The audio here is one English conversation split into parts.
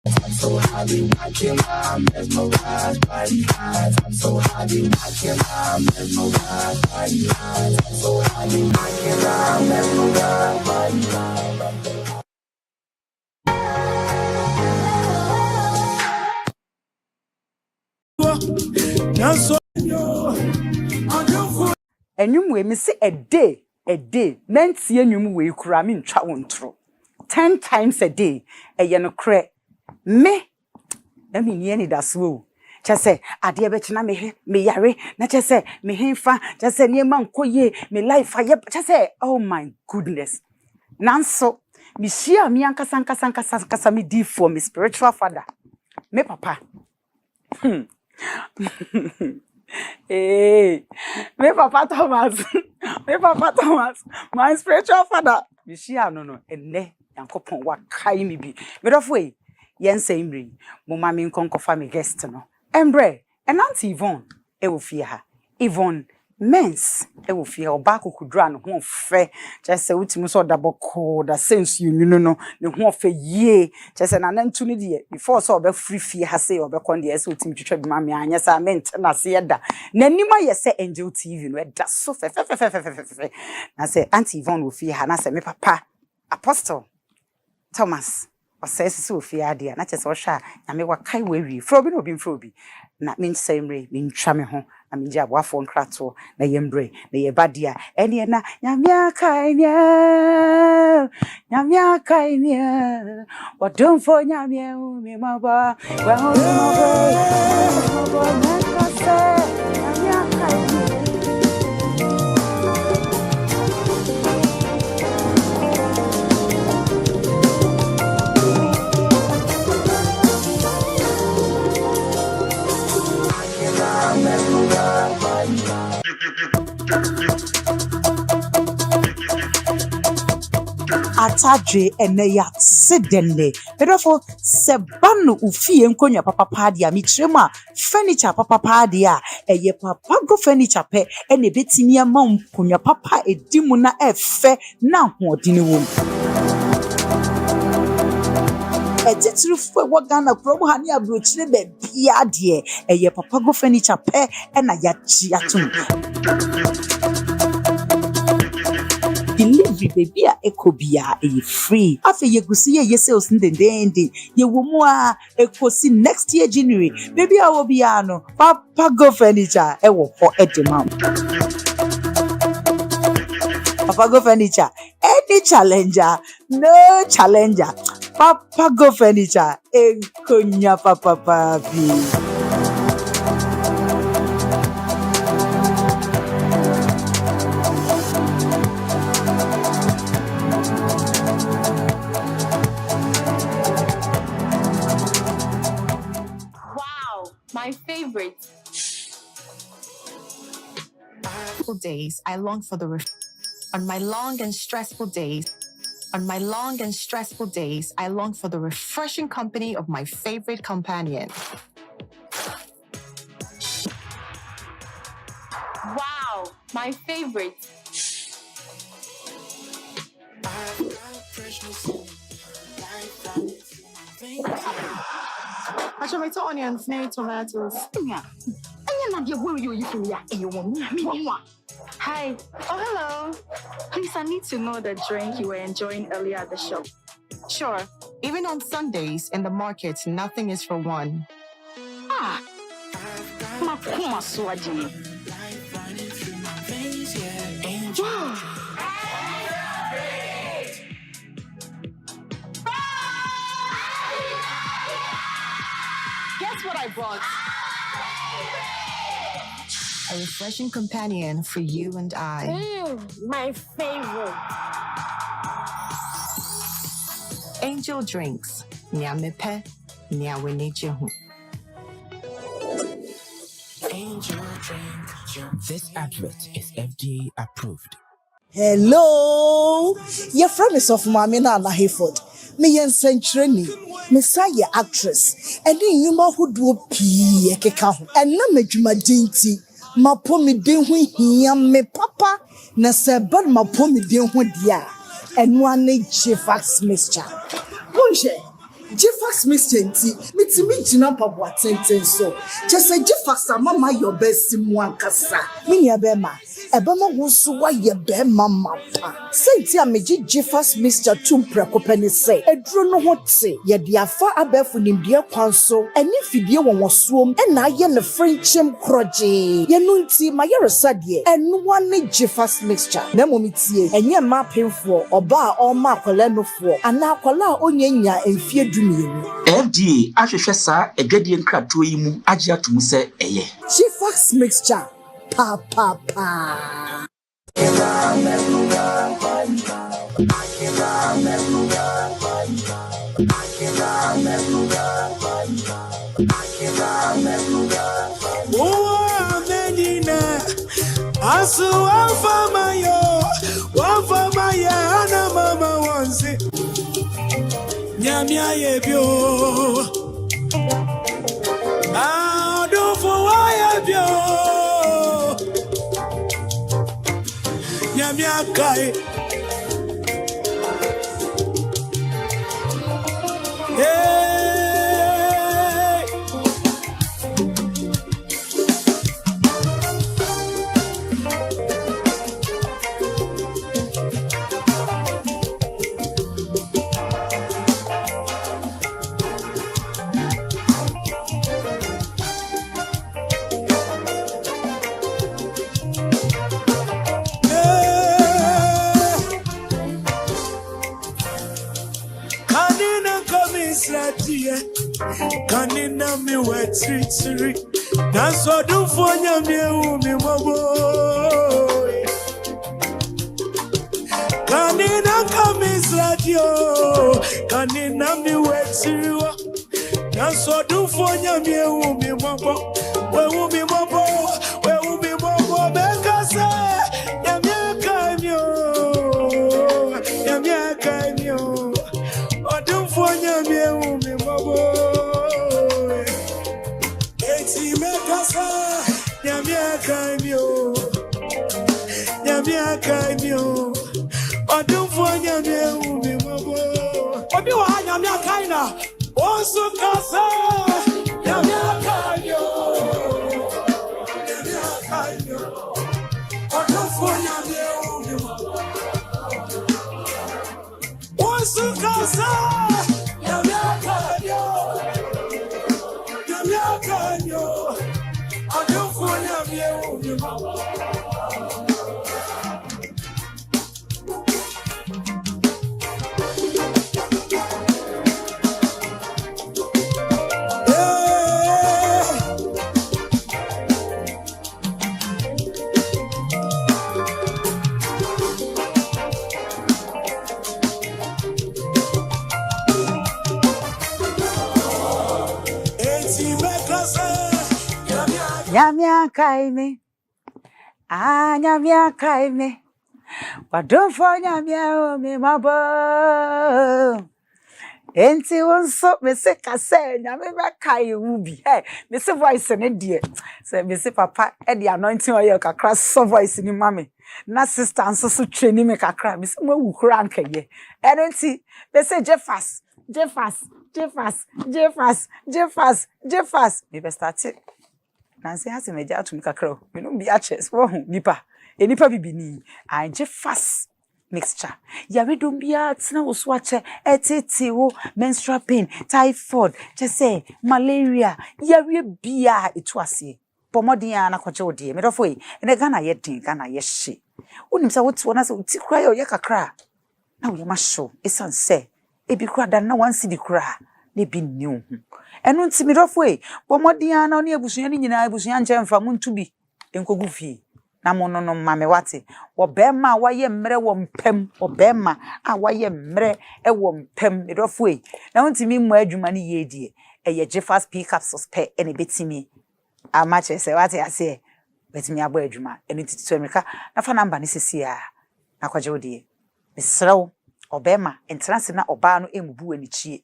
I'm so happy watching I'm mesmerized by the eyes. I'm so happy watching I'm mesmerized by the eyes. I'm so happy watching I'm mesmerized by the eyes. Enyum we me say a day nanti enyum we kura me ntwa wontro 10 times a day eye no kre me na me nie ni daso chese ade be chena me yare na chese me hemfa chese niema nkoye me life aye chese oh my goodness nanso me shia me ankasa me di for me spiritual father me papa Hey, me Papa Thomas, my spiritual father. You see, I no, and ne, Yankopon, what kind me be. But of way, yen same ring, Mumma mean conquer family guest, no. Embre, and Auntie Yvonne, e will fear her. Yvonne, mens, e will fear her back who could run home fair. Just say, which must double call that sense you know, the home for ye. Just an opportunity before so be free fear has say or be con the S with him to trade mammy, and yes, I meant, and I see that. Nenima, yes, say Angel TV, no, that's so fair. I say, Auntie Yvonne will fear her, and I say, me papa, Apostle Thomas. Says so fear dear, not just Osha, and me what kind we frobi no bin frobi. Not mean same ray, mean chame home, I mean jab wafon crato, na yembre, na ye badia, any na yamia kaimia, what don't for yamia, me maba, well, Atadre eneya sedenne pedofo sebanu ufie nkonya papa padia mitrema furniture papa padia eye papa go furniture pe ene betimi ama nkonya papa edimu na efe na hodini wom etitru fo wagana promo hani abrochire be bia de eye papa go furniture pe ena ya chi atum delivery baby a ekobia e free afa yegusi ye sales ndendende ye womu a ekosi next year January baby a wo bia no papa go furniture e wo ho edema papa go furniture any challenger no challenger papa go furniture enkonya papa papi. My favorite. Days, I long for the on my long and stressful days. On my long and stressful days, I long for the refreshing company of my favorite companion. Wow, my favorite. I should make onions, maybe tomatoes. Hi. Oh, hello. Please, I need to know the drink you were enjoying earlier at the shop. Sure. Even on Sundays in the market, nothing is for one. Guess what I brought? A refreshing companion for you and I. My favorite. Angel Drinks. Nyamepe, nyawenejehu. Angel drink. This advert is FDA approved. Hello, your friend is of Mamina and Hayford. Me and Century, Messiah actress, and then you ma who do pee a keka, and na me juma dinty. Ma pomi din hu hia me papa, na seban ma pomi din hu dia, and one Jifax mixture. Bonje, Jifax Jeffa's Mr. Nti, mitimi jina mpaboa tenten so. Chese Jeffa's mama your best mwankasa. Mini abema. Ebema wusu wa ye bema mapa. Senti a meji Jeffa's Mr. Tumpreko peni se. Edro no hote. Ye diafa abefu nimdia kwanso. Eni fidye wanwasuom. Ena ye ne friendship kroje. Ye nunti ma ye resadye. Enu wane Jeffa's Mixture. Nemo mitie. Enye ma pinfo. Oba o ma akwala no fo. Ana akwala onyenya emfie dumienu. FDA ahwehwe saa edwadie nkratoɔ yi mu agye atum sɛ ɛyɛ. Jeffa's Mixture. Pa. Asu wafama yo ana mama wansi nyamia yebio adofo wayebio nyamia kai kanina mi wetri na so do fonya mi umi mobo kanina kamisradio kanina mi wetri na so do fonya mi umi mobo we umi mobo bekasa ya mi kanyo odum fonya mi umi mobo Nyamia kaimio odum fo nyamia umi mabo obi wa nyamia kaina osu kasa nyamia kaimio odum fo nyamia umi mabo osu kasa nyamia kaimio odum fo nyamia umi mabo Nyamia kaime, nyamia kaime. Wadon for nyamia umi mabo. Enti wonso me se kase nyame ba kai ubi. Hey, me se voice ne die. Se me se papa e the anointing oil kakra so voice ni mame. Na sister anso so twani me kakra. Me se mo wukura ankaye. Enti me se Jeffa's. Me be start it. Nancy has a major to make a crow. You know, be a chess. Whoa, nipa. A nipa bibini. I Jeffa's Mixture. Yawe don't be a snow swatcher, etiti, menstrual pain, typhoid, just say, malaria. Yawe be a it was ye. Pomodia and a quacho dear, made of way, and a gana yet ding, gana yes she. Wouldn't say what's one as a cry or yaka cry. Now you must show, it's unsaid. It be cried that no one see the cry. They be new. And won't see me off way. Pomodiana near Busian in I was young jam from Muntubi. Enko Goofy. Namono no mame wate. Or Bema, why ye mre wom pem, or Bema, why ye mre a wom pem it off way. Now to me, where you money ye dear. A ye Jeffa's pickups pay any bit to me. A match I say what I say. Let me a boy juma, and it's to America. Not for number necessary. Nakwajo dear. Miss Row, or Bema, and Transina or Bano Mbu and Chi.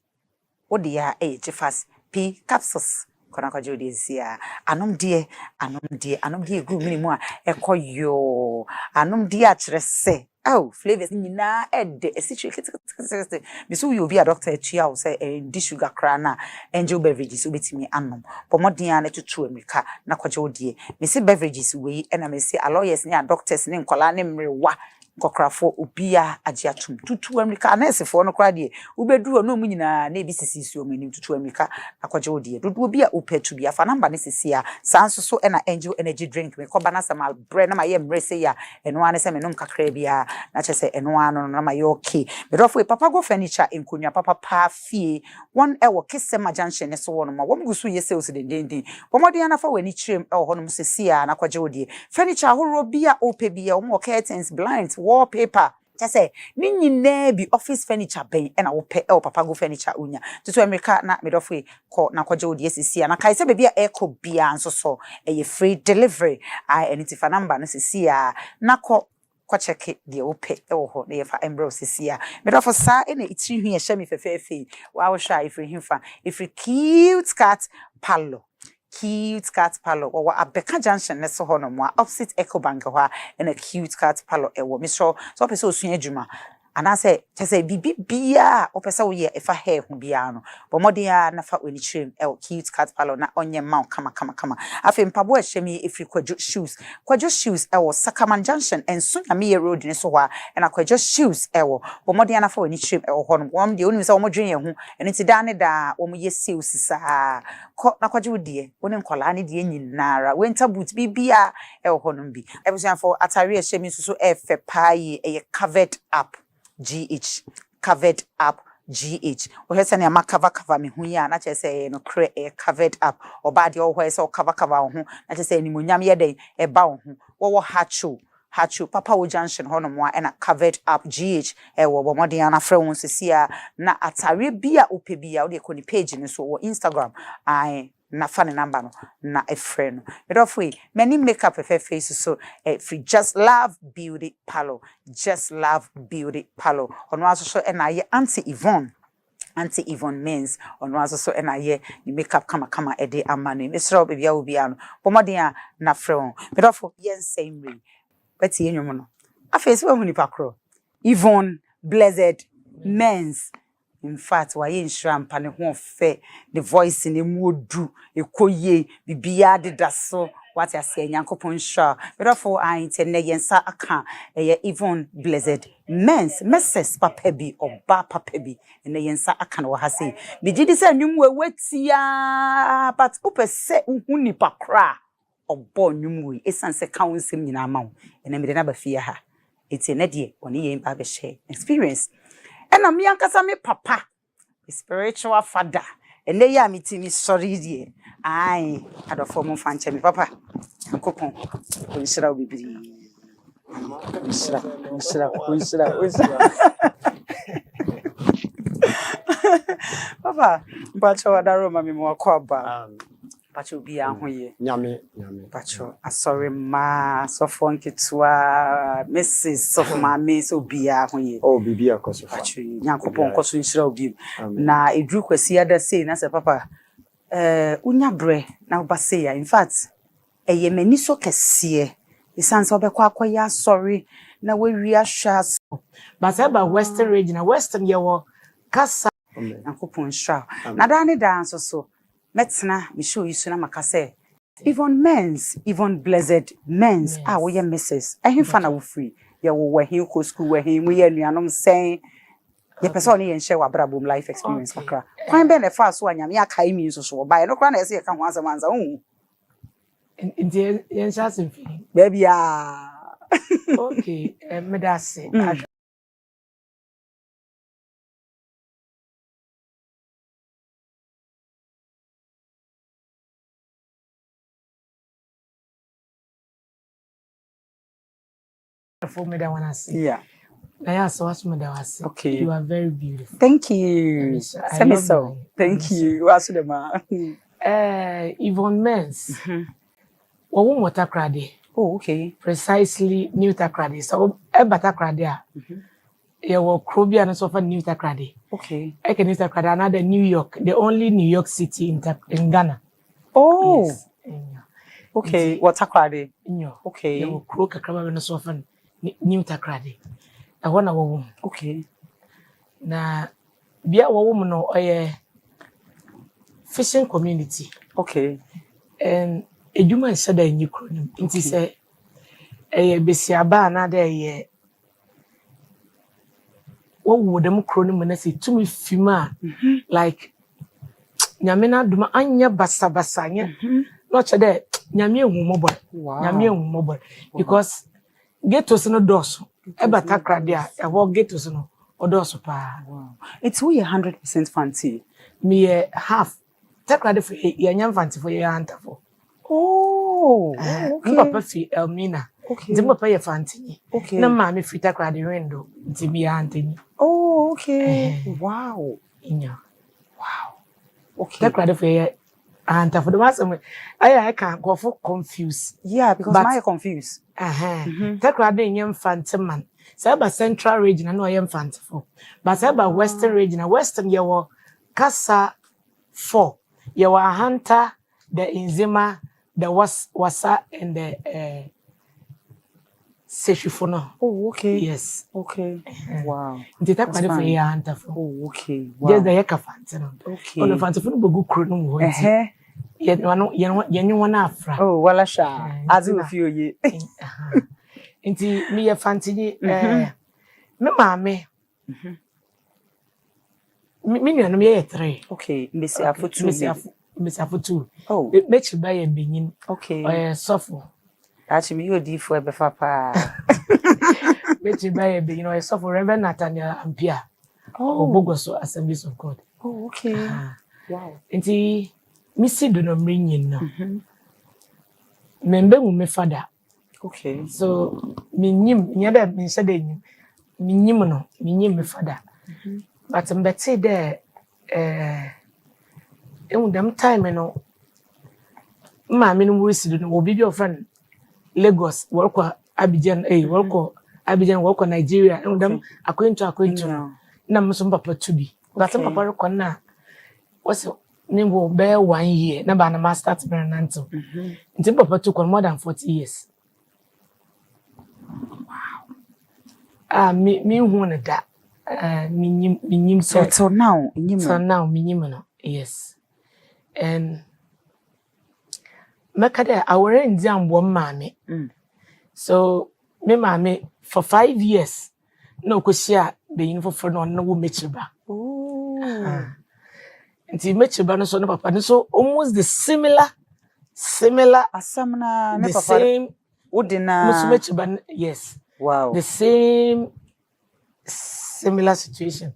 O dear, Jeffa's P capsules. Konaka Jodi is here. Anum dear, group minimum. Echo yo. Anum dear, say. Oh, flavors nyina ede esichi kete me so you be a doctor atua wo say di sugar kra na angel beverages obetimi anom pomoden a na tutu amika na kwaje odie me se beverages we na me se lawyers ne doctors ne nkola ne mrewa nkokrafo obia agiatum tutu amika nurse fo no kra de ubedu no mu nyina na ebi sisi o manim tutu amika na kwaje odie dodo obi a opetu bia fa number ne sisi a sanso so na angel energy drink me koba na sama bre na maye mrese ya eno ane se menom kakra bia na che se eno ano na maye okay me dofo papa go furniture enkonya papa pa fie one ewo Kisema junction ne so wono ma wo mgusu ye sales den pomodi ana fa wani chirem ewo hono sisi a na kwaje odie furniture ahoro bia ope bia wo curtains blinds wallpaper say ni nyina bi office furniture ben na wo pe papa go furniture unya tutu America na medofo ko na kwaje odi esisi na kai se be bia eco bia nso so free delivery I identify number no sisi na ko check the ope ho na yefa embro sisi medofo sa na itiri hu ye hye me fefefe wa wo hwa ifri himfa ifri cute cat palo cute cat parlor or Abeka Junction ne so hono mo opposite Ecobank ho and a cute cat parlor e wo me so person osua adwuma ana say say bibia opesa wo ye efa hair hu bia no bomodia na fa weni chim e cute cat parlor na onye ma kama afi mpabo a hye me ifri kwajo shoes e wo Sakaman Junction and Sunya me road ne so ho and kwajo shoes e wo bomodia na fa weni chim e wo hono wom de oni se wo dwen ye hu eni ti da ne da wo ye sales sa ko na kwajo die woni nkola ne de nyinara winter boot bibia e wo hono bi e busan for atare a hye me so e fe pai e covered up GH covered up GH o hesa ne ma cover me hu ya na che say no cre covered up o ba de o ho esa o cover ho na che say ni monyam ye den e ba ho wo hachu papa wo junction ho no mo na covered up GH e wo bo modern na fra won sisia na atare bia opebia wo de ko ni page ni so wo Instagram ai na funny number no na a friend medofwe many makeup face so free just love beauty palo ono aso so na ye Auntie Yvonne means on was so na ye ni makeup kama ede amanu mesro bebia obi ano pomodin na frɛ medofo yen same way but ye nwom no afese wa huni pakro Yvonne Blessed Men's. In fact, why in shramp and won't fe the voice in the mood ekoye bibia de daso what I say Yankopon sha but for I intend yensa aka Yvonne Blessed Men's messes papebi or ba papebi and yensa aka no hase me gidi say nwum wetia but upe se huni pakra obo nwum we esanse council nyina ma wo and me de na ba fie ha eti na de oni yen ba be share experience. And I'm young cause I'm a papa, a spiritual father. And they are meeting me sorry, dear. I had a form of fancy, papa. And coupon, consider we be. Papa, but your other room, I'm more quabba. But you'll be out here. Nyame. But you sorry, ma, so funky to Mrs. Sofma, Miss Obia, when you. Oh, Bibia, cause of you. Yankopon, cause you shall give. Now, a drew was the other saying, as a papa. Unya bre, now Basia. In fact, a yemeniso cassier. The sons of a quaquaya, sorry. Now we are shas. But about Western region, Western, your Cassa. Yankopon shall. Nadani dance or so. Metsna, me show you sooner macase. Even Blessed Men's, we are misses. I hear fun of free. You were here, co school, where him, we are saying, your person and share what brabum life experience. Quite been a fast one, Yamia Kaimi, so by no crown as you can once a man's own. In the Yanshas, Baby, okay, Medasi. Yeah. Okay. You are very beautiful. Thank you. Send me so. Thank you. What's the man? Yvonne Men's. Water crade. Oh, okay. Precisely new takrade. So bata crade. You were Krobia and so for new takrade. Okay. I can new takrade another New York, the only New York City in Ghana. Oh. Yes. Okay. Water crade. No. Okay. You were Kroka Krabba and so for new takrade. I want a woman. Okay. Na bia wo woman no fishing community. Okay. And eduma nse da nyi kronim. Nti se besiaba na da wo wo dem kronim na se tumi fima like nyame na duma anya basa anya no che de nyame ehumobor nyame ehumobor because getos no doso eba takrade a ewo getos no odoso pa. Wow. It's we 100% fancy. Me half takrade for yanya fancy for your antafo. Oh, okay. Papa fi Elmina. Okay. Nti papa ye fancy. Okay. Na mama fi takrade window nti bi antini. Oh, okay. Wow. Inya. Wow. Okay. Takrade for your antafo. The one I can go for confused. Yeah, because I'm confused. Takrade nyem fancy man. Say about Central region no yem fancy for. But say about Western region, Western ye wo Kasa 4. Ye wo Hunter, the Inzima, the Wasa and the Seshifono. Oh, okay. Yes. Okay. Wow. Nti takwade for ye Hunter for. Oh, okay. Wow. Just the yeka fancy no. Okay. On the fancy for no go kro no ho nti. Ye nwa na afra. Oh, wala sha. Azu ofio ye. Nti me ye fancy me maame. Me nua no me 3. Okay, mbesi afo 2. Mbesi afo 2. Oh. Mechi ba ye benyin. Okay. Sofo. Actually me odi fo e be fa pa. Mechi ba ye benyin sofo Reverend Nathaniel Ampia. Oh, Bogoso Assemblies of God. Oh, okay. Wow. Nti me si do no mrinyin no. Membe mu me father. Okay. So me nyim nyada me nse da nyim. Me nyim no, me nyim me father. But mbeti there in them time no maame no wuri sido no obi bi ofan Lagos work Abidjan work Nigeria in them akwentu na mso papa tubi but papa rekon na was nimbo be 1 year na ba na master to nanto nti papa to kon more than 40 years. Wow. Me hu na da minyim so now minyim no yes. And mekade awore ndi ambo maame. So me maame for 5 years no kosia be yin for no wo mechiba. Oh. Nti mechiba no so no papa no so almost the similar asamna me papa same udina mechiba yes. Wow. The same similar situation.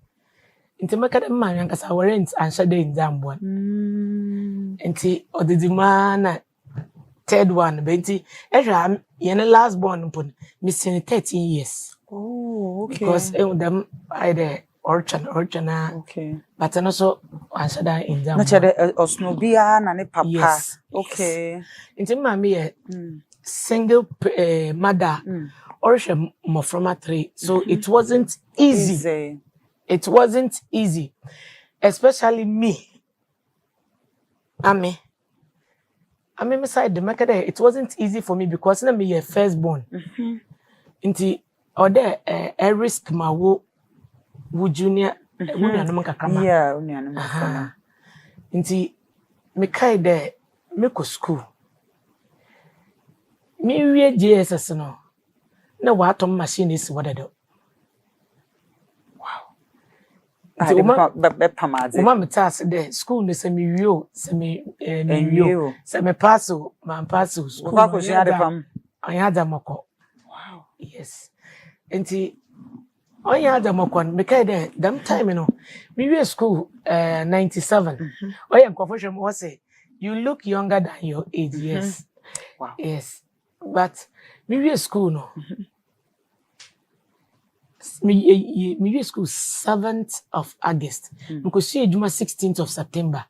Nti mekade maame ankasa awore nti ansha de ndi ambo. Nti odidima na third one benti ehwa yene last born pon missing 13 years. Oh, okay. Because them either orchan okay. But also answer that in them. Na chede osnobia na ne papa. Yes. Okay. Nti mami single mother or more from a 3. So it wasn't easy. It wasn't easy. Especially me. I mean, beside the market, it wasn't easy for me because na me firstborn. Inti ode a risk ma wo junior no kakama. Yeah, no kakama. Inti me kai de me ko school. Me wie JSS no. Na wa atom machine is wadado. Uma metase de school ne se me wio se me wio se me passo man passo school ko shia de pam anya moko. Wow. Yes. Enti anya moko me kai de them time no me wio school 97 oya nkofo mo say you look younger than your age. Yes. Wow. Yes. But me wio school no me school 7th of August. Because she Juma 16th of September.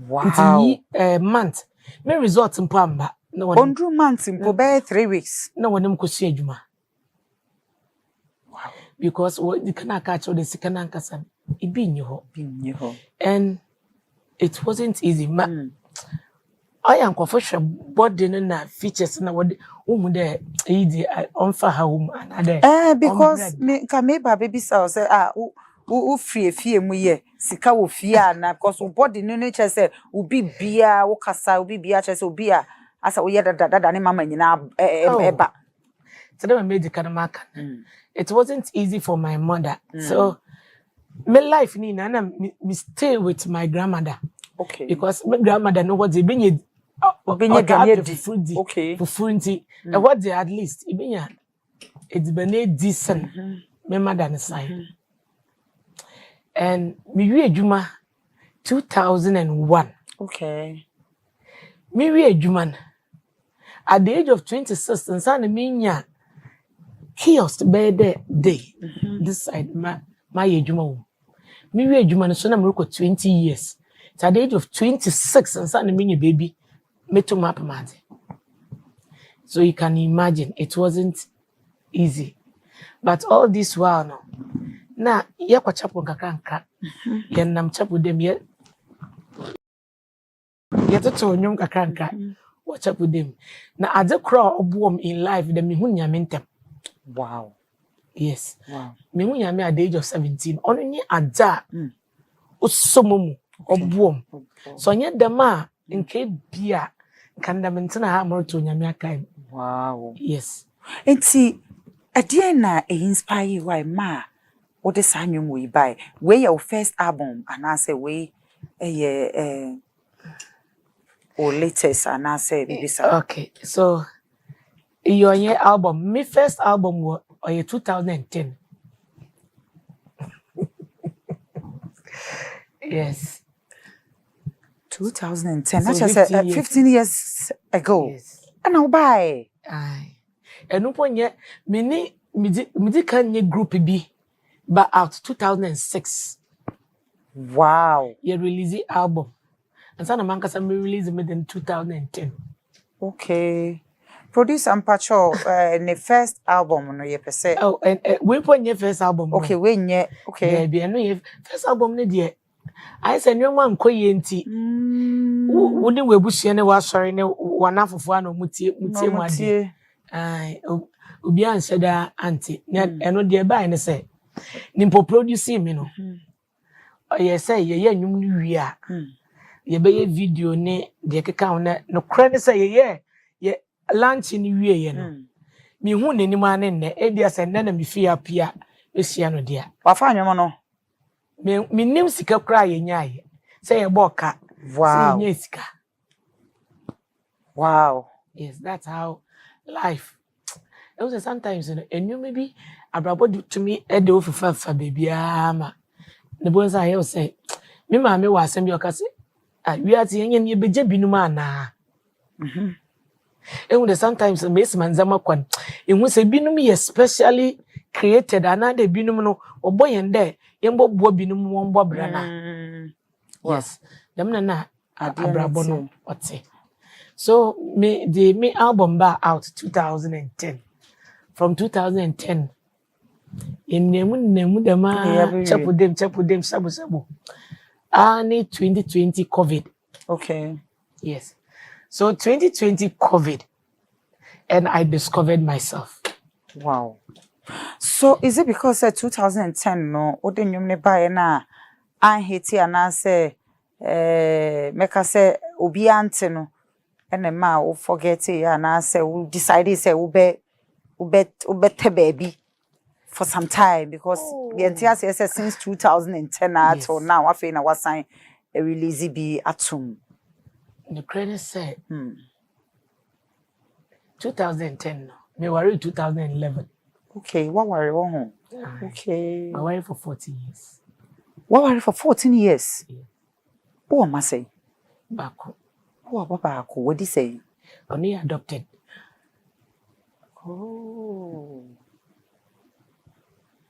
Wow. Month. Me result in Pamba. No one. 1 months in Pobe 3 weeks. No one them kusi Juma. Wow. Because what the kana catch or the sikana kasa it be in your ho. And it wasn't easy. I am confession body na features na what de on for home another. Because me ka me ba baby say wo free fie mu ye sika wo fie na because wo body no che say obi bia wo kasa obi bia che say obi a asa wo ye dada ne mama nyina eba. So that made the kanamaka. It wasn't easy for my mother. So my life ni na me stay with my grandmother. Okay. Because my grandmother know what they bring okay. For fruity. And what they at least it's been decent. My mother side. And me we juma 2001. Okay. Me we juma at the age of 26 and son me kiosk day this side my juma. Me we juma so na me 20 years. So at the age of 26 and son me baby me to map mad. So you can imagine it wasn't easy. But all this while no. Na ye kwa chapo kakranka. Ye nam chapo dem ye toto nyom kakranka. Wa chapo dem. Na ade kra obuom in life dem me hu nyame ntem. Wow. Yes. Wow. Me hu nyame at the age of 17. Onu ni ada. Osomomu obuom. So nye dem a nke bia kanda mentina ha moto nyame akai. Wow. Yes. Enti adie na inspire why ma what is annual we buy? Where your first album and I say we or latest and I say okay. So your album, my first album was 2010. Yes. 2010. So That's just 15 years ago. Yes. And I'll buy. Aye. And no point yet, me can group B. But out 2006. Wow. You release the album. And Sana Mankasa me release it in 2010. Okay. Produce and Pacho the first album no ye per se. Oh, and we put your first album. Okay, when ye okay. Yeah, no first album ne dear. I said no man ko yenti. Wouldn't we bush any was sorry ne one half of one mutie mutie. Ai obi an said auntie. No dear by ne say. Nimpo producing me no. Ye say ye nwum no wi a. Ye be video ne de keka on no kra ne say ye lunch ni wie ye no. Me hu nanim ane ne e dia say na me fi apia esia no dia. Wa fa anwom no. Me nim sika kra ye nyaaye. Say ye boka. Wow. Say ye sika. Wow. Yes, that's how life. It was sometimes and you maybe abrabo to me e de ofufa baby ama. The boys I hear say me ma me wa asem bi okase we are tie nye beje binum ana. And sometimes Miss Manzama kwan. In which a binum is specially created another binum no or boy and there, yambo binum one bobrana. Yes, Damna Abrabono, what's it? So me album bar out 2010. From 2010. In Nemu the man chapu them sabu. Ani 2020 COVID. Okay. Yes. So 2020 COVID, and I discovered myself. Wow. So is it because 2010 no ode nyum ne bae na an hiti ana say meka say obi ante no ene ma wo forget ya na say we decided say we be baby for some time because the entire say since 2010 until now I feel na was sign a release be atum. The credit said 2010, me worry 2011. Okay, what worry one? Okay. I worry for 14 years. What worry for 14 years? Yeah. What am I saying? Bako. What do you say? Only adopted. Oh.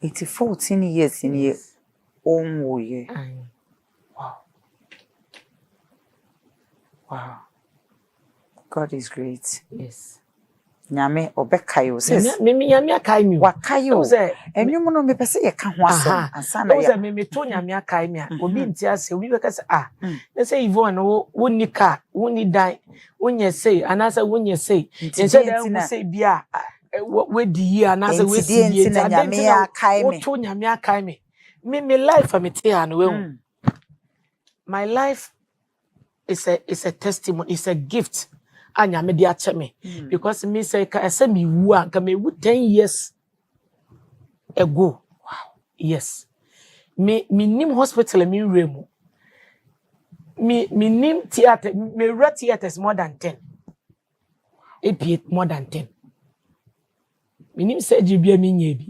It's 14 years in your own way. Wow. Wow. God is great. Yes. nyame obekayo sis me nyame akai mi wakayo say enwum no me pese ye ka ho asem ansana ya ya me to nyame akai mi obi nti ase obi beka say na say Yvonne wonni car wonni dan wonye say anasa wonye say nse da wo say bia we di yi anasa we si yi na nyame akai me to nyame akai me life am te an we my life is a testimony, it's a gift. Anya me dia me because me say ka say me wu an ka me wu 10 years ago. Wow. Yes. Me nim hospital me remu. Me nim theater, me read theaters more than 10. It more than 10. Me nim surgery bia me nye bi.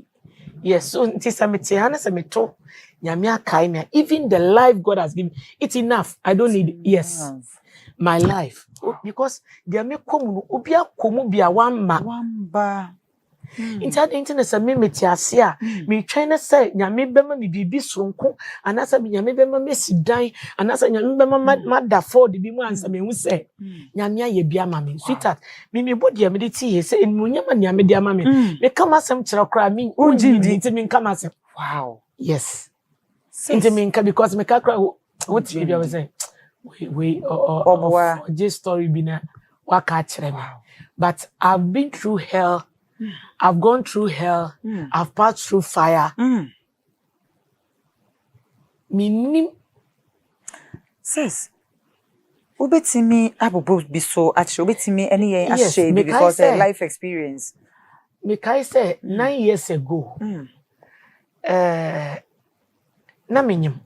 Yes, so nti say me te ana say me to nyame akai me even the life God has given it's enough. I don't need yes. My life because they make komu obi akomu bia wamba internet say me metiase a me twene say nyame bema me bibi sonko anasa me nyame bema me sidan anasa nyame bema mada ford bi mu ansa me hu say nyame aye bia ma me sweetheart me body me de tie say enmunyama nyame de ama me me kama sem kira kra me unji nti me kama sem wow yes nti me nka because me ka kra what you be say we just story bina waka kire me but I've been through hell. I've gone through hell. I've passed through fire. Minim says ubetimi abobo bi so actually ubetimi any ashe because life experience. Me kai say 9 years ago. Na minim.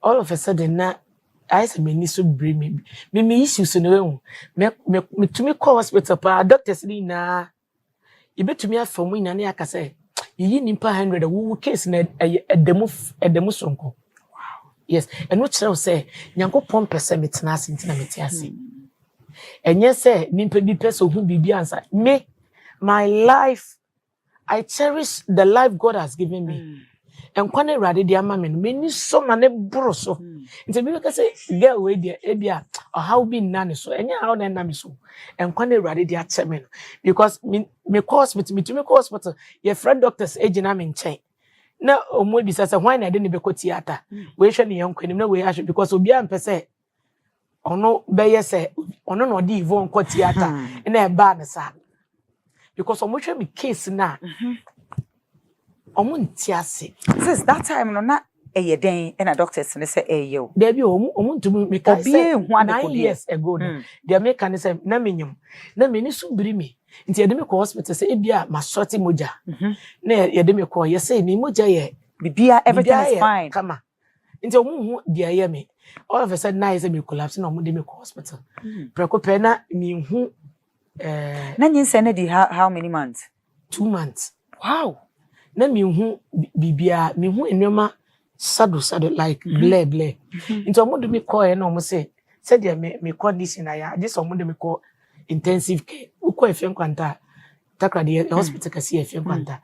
All of a sudden na I say me so bring me issues no me to me call hospital pa doctors ni na you bet to me from when na aka say yi nimpa 100 wo case na edemu sonko wow yes and what shall say nyankopon pese metena ase ntina metiase enye say nimpa bi pese hu bibi ansa me my life I cherish the life God has given me and kwane rade dia ma me ni so ma ne bro so nti bi ka say girl we dia e bia how be nane so enye how na na me so and kwane rade dia che me because me course me to me hospital your friend doctors agina me nchen na omo bi say why na de ne be ko theater we hwe ne yankwanim na we ahwe because obi am pese ono be yese ono no de Yvonne ko theater na e ba ne sa because omo hwe me case na omuntiase since that time no na eyeden and a doctors ne say eyo there be omuntu me ka say 9 years ago they make can say na menyum na meni sumbiri me nti yede me ko hospital say ebia ma shorty moja na yede me ko ye say me moja ye bibia everything is fine kama nti omu hu dia ye me all of a sudden na say me collapse na omu de me ko hospital preko pe na me hu na nyinse na di how many months 2 months wow na me hu bibia me hu enema sado like bleh into omodo me call na omo say said me condition aya this omodo me call intensive care uko efien kwanta takra the hospital kasi efien kwanta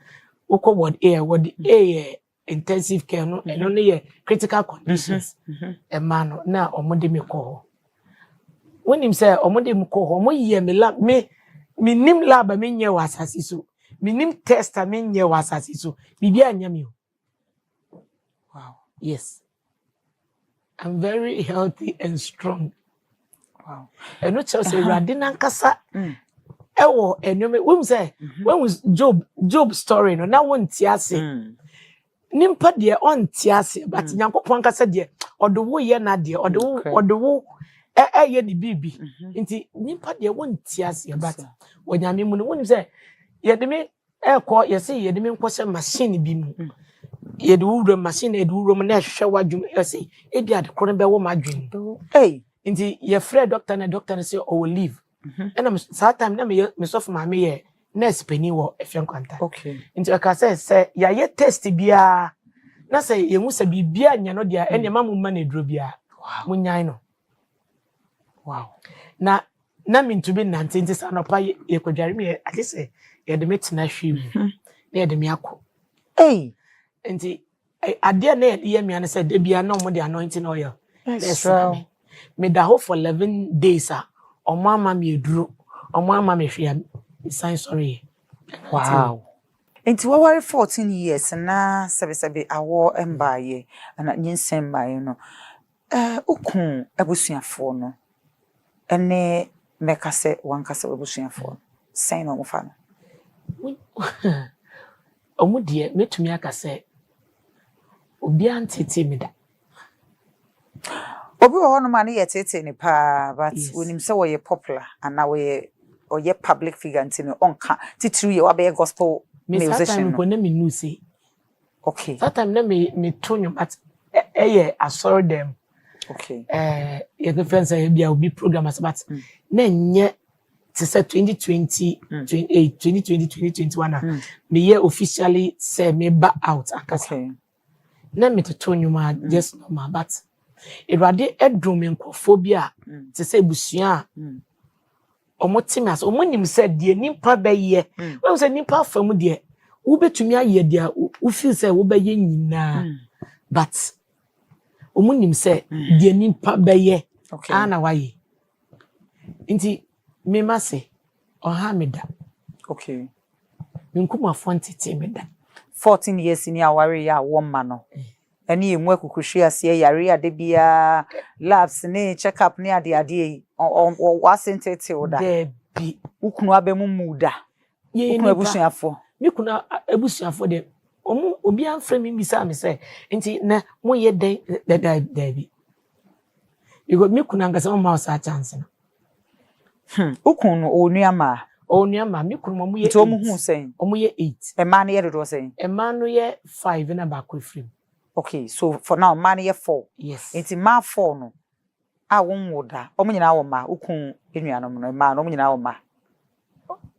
uko ward A intensive care no eno ne ye critical conditions e man na omodo me call when him say omodo me call omo ye me lab me nim lab me nye wasasi so minim test me nye wasasi so bibia anya me wow yes I'm very healthy and strong wow and no say radina nkasa ewo enome we say when was job story no na won tiase nimpa de on tiase but nyankopon nkasa de odowo ye na de odowo ye di bibi nti nimpa de won tiase but wonyame mu no won say yede me eko yesi yede me nkwose machine bi mu yede wuro machine yede wuro na hwehwe wadwum yesi e bia de koro be wo madwum nti ye frɛ doctor na say o will leave and am that time na me so for mama ye nurse pani wo efien kwanta okay nti aka say ya ye test bia na say ye hu say bibia nya no dia ene mamu ma na duro bia munyan no wow na me to be 19 sa no pa ye kwadware me at least ye de metina hwem na ye de me akọ nti ade na ye me an say de bia na mo de anointing oil that's right me da ho for 11 days omo ama me eduro omo ama me hwea sign sorry. Wow. Enti waware 14 years na sebe awo embaye na nyinsem baye no. Ukun abusuafo no. Ene meka se wankasa abusuafo. Sen no mofa no. Omu de metumi aka se obi antete me da. Obi wo no ma ne yetete ni pa but wonim se wo ye popular and na wo ye public figure ntino onka titru ye wa be gospel musician no na me nu say okay that time na me tonyo but ye asoro dem okay ye go friends say bia obi program as but na nye to say 2020 28 2020 2021 me ye officially say me back out akasa okay na me to tonyo ma just normal but Erade edrum nkofobia te se busua omotimi as omonim se de nipa beye we se nipa afam de wo betumi aye de wo feel se wo beye nyina but omonim se de nipa beye ana waye nti me mase oha me da okay nkuma fontete me da 14 years ni aware ya wo ma no Ani emu akukuhwe ase yare ade bia labs ne check up ne ade o wasentete oda de bi ukunu abemu muda ukunu abusuafo mi kuna abusuafo de obi amfrɛ mi bisa me se nti na mo ye de bi because mi kuna ngasa mo ma sa chance no ukunu onuama mi kuna mo ye to mo hu sen omo ye 8 e ma ne ye dodo sen e ma no ye 5 na ba ko free. Okay, so for now, man ye 4. Yes. It's ma 4 no. A won woda. Omo nyina wo ma, ukun enuanom no ma no nyina wo ma.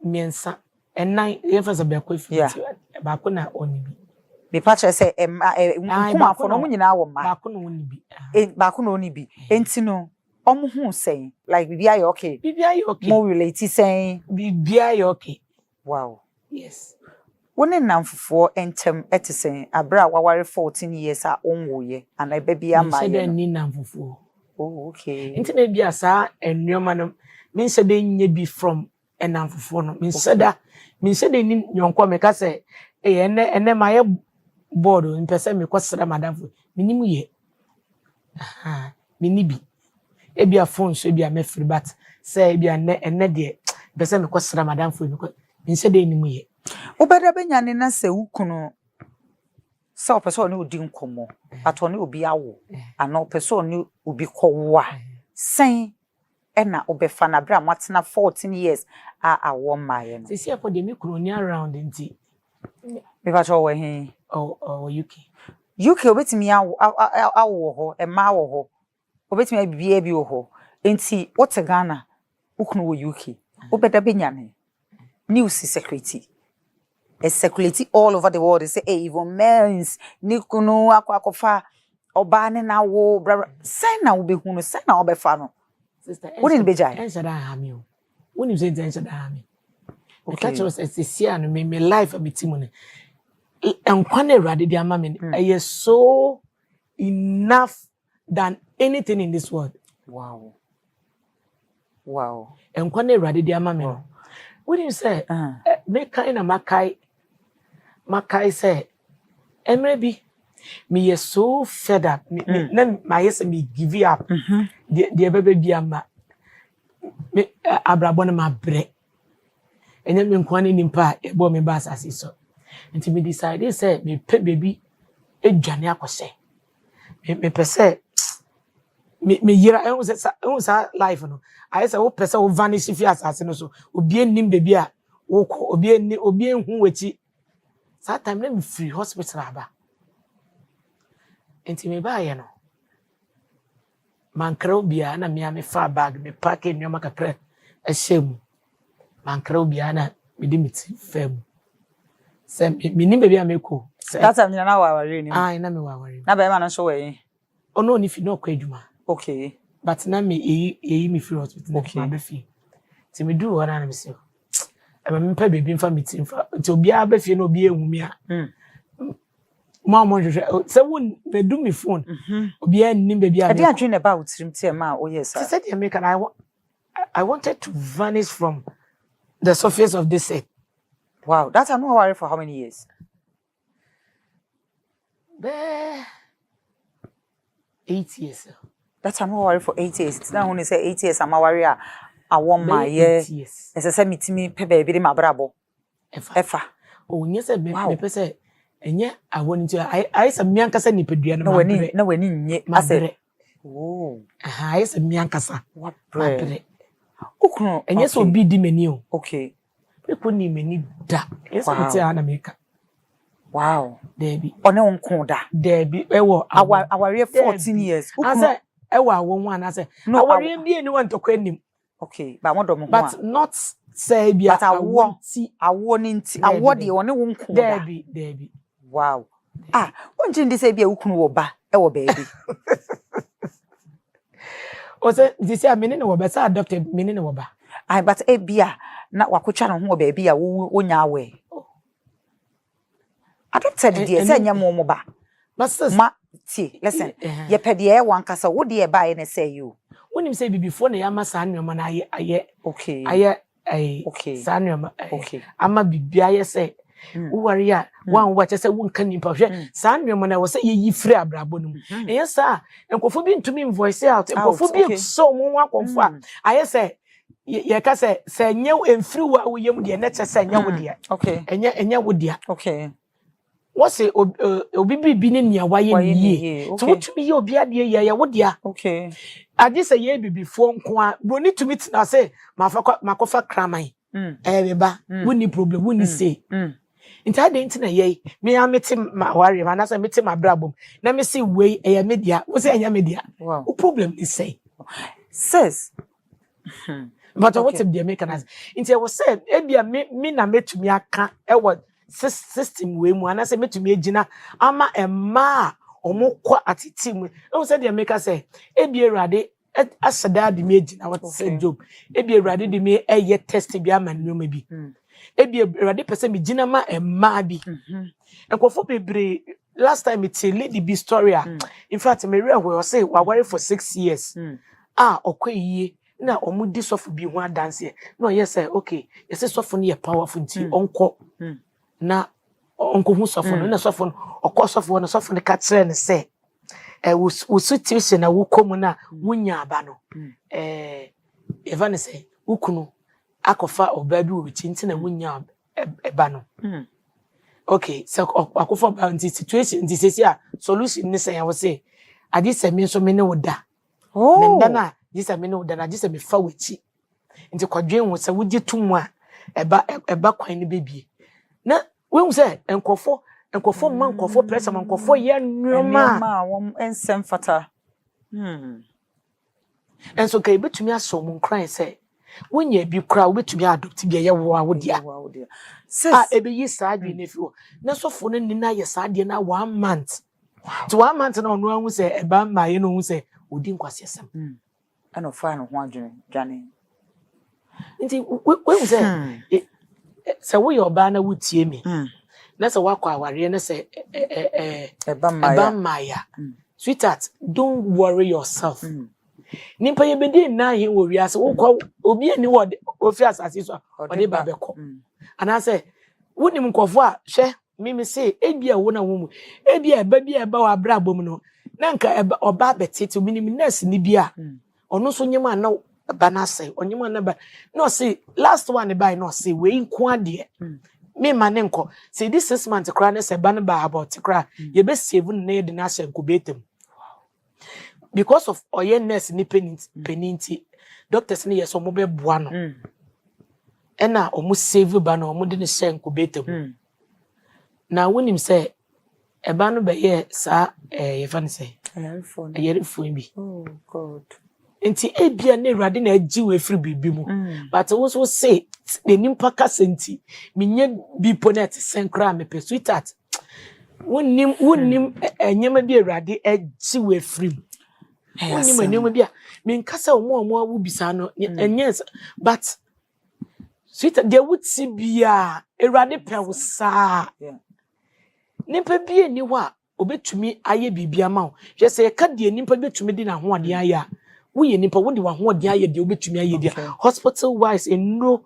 Miensa. Enan ye fa za be ko fi. Ba ko na onibi. Me pa che say ukun afo no nyina wo ma. Ba ko na onibi. Ba ko na onibi. Enti no, omo hu say like bibia ye okay. Bibia ye okay. Mo relate say bibia ye okay. Wow. Yes. Wone namfofo entem etisen abra waware 14 years a onwoye and I baby am my ni namfofo. Oh okay. Nti na bia sa enwoma no min se de nye bi from enamfofo no min se de ni nyonko me ka se ene maye board mpese me kwasra madamfo minimu ye minibi e bia phone so bia me free but say bia ene de mpese me kwasra madamfo min se de nimu ye Obeda benyane na se ukunu se opeso ne odi nkomo ato ne obi awo ana opeso ne obi kowa sen ena obefa na bra matena 14 years a awo maye no se for the mikro ni around nti me ba cho we hin UK obetimi awo ho e ma wo ho obetimi abibia bi wo ho enti what Ghana ukunu wo UK obeda benyane news security circulating all over the world. They say, hey, even men's Nikuno Aquacofa Oba na wo bra say na wo be hunu say na wo be fa no. Sister, what in be jai? Answer that ham you. When you say answer that ham. The catch was as see and me life a bit timone. And kwane rade di ama me is so enough than anything in this world. Wow. And kwane rade di ama me. What do you say? Me kind of Makai say, Emrebi, me is so fed up. Then my yes me give you up. The baby be me abrabona ma bre. And then me kwani nimpa e bo me bass as so. Until me decided say me pe baby e dwane akose. Me pese me yira e won life no. I say wo pese wo vanish fi asase no so. Obi enim baby a wo obi enhu wachi. That time let me free hospital aba. Enti me ba ye no. Mankra obia na me fa bag me pack nyoma kakra ehyem. Mankra obia na me di miti fam. Se me ni baby ameko. That time na waware ni. Ah, na me waware. Na be ma no so we. Ono ni fi no kwa adwuma. Okay. But na me eyi me free hospital okay. Na be fi. Ti me do wana na me se. Ema me pa baby mfa miti mfa. Nti obi a be fi na obi ehumi a. Mama se won be do me phone. Obi a nim baby a. I dey dream about trim tie ma o yes sir. She said I wanted to vanish from the surface of this earth. Wow, that's a no worry for how many years? 8 years. That's a no worry for 8 years. It's not only say 8 years, I'm a warrior. I want my year. Yes. As I said, me to me, baby, my bravo. Efa. Oh, yes, I be say, and yet I want to. I some Miancasa Nipedia. No, when in I said, oh, I am Miancasa. What bread? And yes, will be the menu. Okay. We couldn't even that. Yes, I tell America. Wow. Debbie. On no conda. Debbie. Our 14 years. I said, I one. I said, no, I wouldn't be anyone to quit him. Okay, but not say, but I want the only one. Debbie. Wow. Ah, one thing they say be a ukunu ba, baby. Was it this year meaning or better adopted meaning or ba? I but a beer, not wakuchan who baby a won your way. Adopted dear, send your momoba. But see, listen, ye pedia one casa, what dear buy and say you. When you say before the Yama Sanium and I okay, okay, Sanium, okay, I'ma be I say, who are ya? One what I said, one can impose Sanium when I was saying ye free abrabonum. Yes, sir, and Kofubin to me voice out, and Kofubin so one confirm. I say, ye can say, no and through what we young dear, let's say, no, dear. Okay, and ya would dear. Okay. What's it? Obi been in your way. So what to be your beard, yeah, what dear? Okay. I just a year before, we need to meet. I say, my coffee crammy. Eba, we need problem, we need say. Entire the internet, yea, me, I met him, my warrior, and as I met him, my brabo. Let me see, way a media. What's a media? Wow, problem is say. Says, but what's the Americanized? Until I was said, Ebia, me, na met to me, I can't, what system we mu anase metumi agina ama emma omukwa atitim no say the maker say ebi erade asada de me agina what say job ebi erade de me eye test bi ama nnoma bi ebi erade pese me gina ma emma bi enkofo bebre last time it's a lady be story in fact me real we say we worry for 6 years okoyiye na omudi sofu bi ho dance no yes okay yes sofu no powerful nti onko na onko hu sofo no na sofo okọ sofo no sofo ne ka kire ne se wo situation na wo komu na wunya aba no eva ne se ukunu akofa oba bi wo binti na wunya eba no okay so akofa ba nti situation nti sesi a solution ne se ya wo se ade se me so me ne woda me nda na disa me ne woda na disa me fa wachi nti kwadwen wo se wugye tumu a eba kwan ne bebie na we say enkofo man nkofo pressure man nkofo ye nneoma won ensem fata enso kai betumi aso mun kran say wonya bi kra betumi adopt bi ye wo awodia ebeyi saadwe na fi wo na sofo no ni na ye saade na 1 month to 1 month na ono hu say eba ma ye no hu say odi nkwasiasem ana fa no ho adwene dwane nti we say se wo yoba na wutie mi na se wakwa aware na se eba maya sweetheart don't worry yourself nimpa ye bedi na ye wo wiase wo kwa obi ani wo ofi asase so ode ba beko ana se wonim nkofo a hwe mimi se ebia wo na wo mu ebia eba bia eba wa bra bom no na nka oba betete obi nim nurse ni bia ono so nyema na banase onyema na ba no see last one buy no see we nko ade me mane nko see this 6 months kra na se ban ba about kra ye be save na ye de na se nkubetem because of oyeness ni peninti doctors ni yeso mo be boa no ena omu save ba na omu de ne se nkubetem na wonim se eba no be ye sa ye fan se ye phone bi oh god nti ebia na Awurade na agi we free bibi mu but wo so say the nimpa kasenti minye biponet senkra me pe sweetheart wonnim enyema bi Awurade agi we free wonnim enyema bi a me nkasa omo awu bisa no enye but sweetheart they would see bia Awurade pe wo saa nimpa bi ni wa obetumi aye bibia ma wo je say ka de nimpa betumi di na ho ade aya we nipa wo de wa ho de aye de obetumi aye de hospital wise enro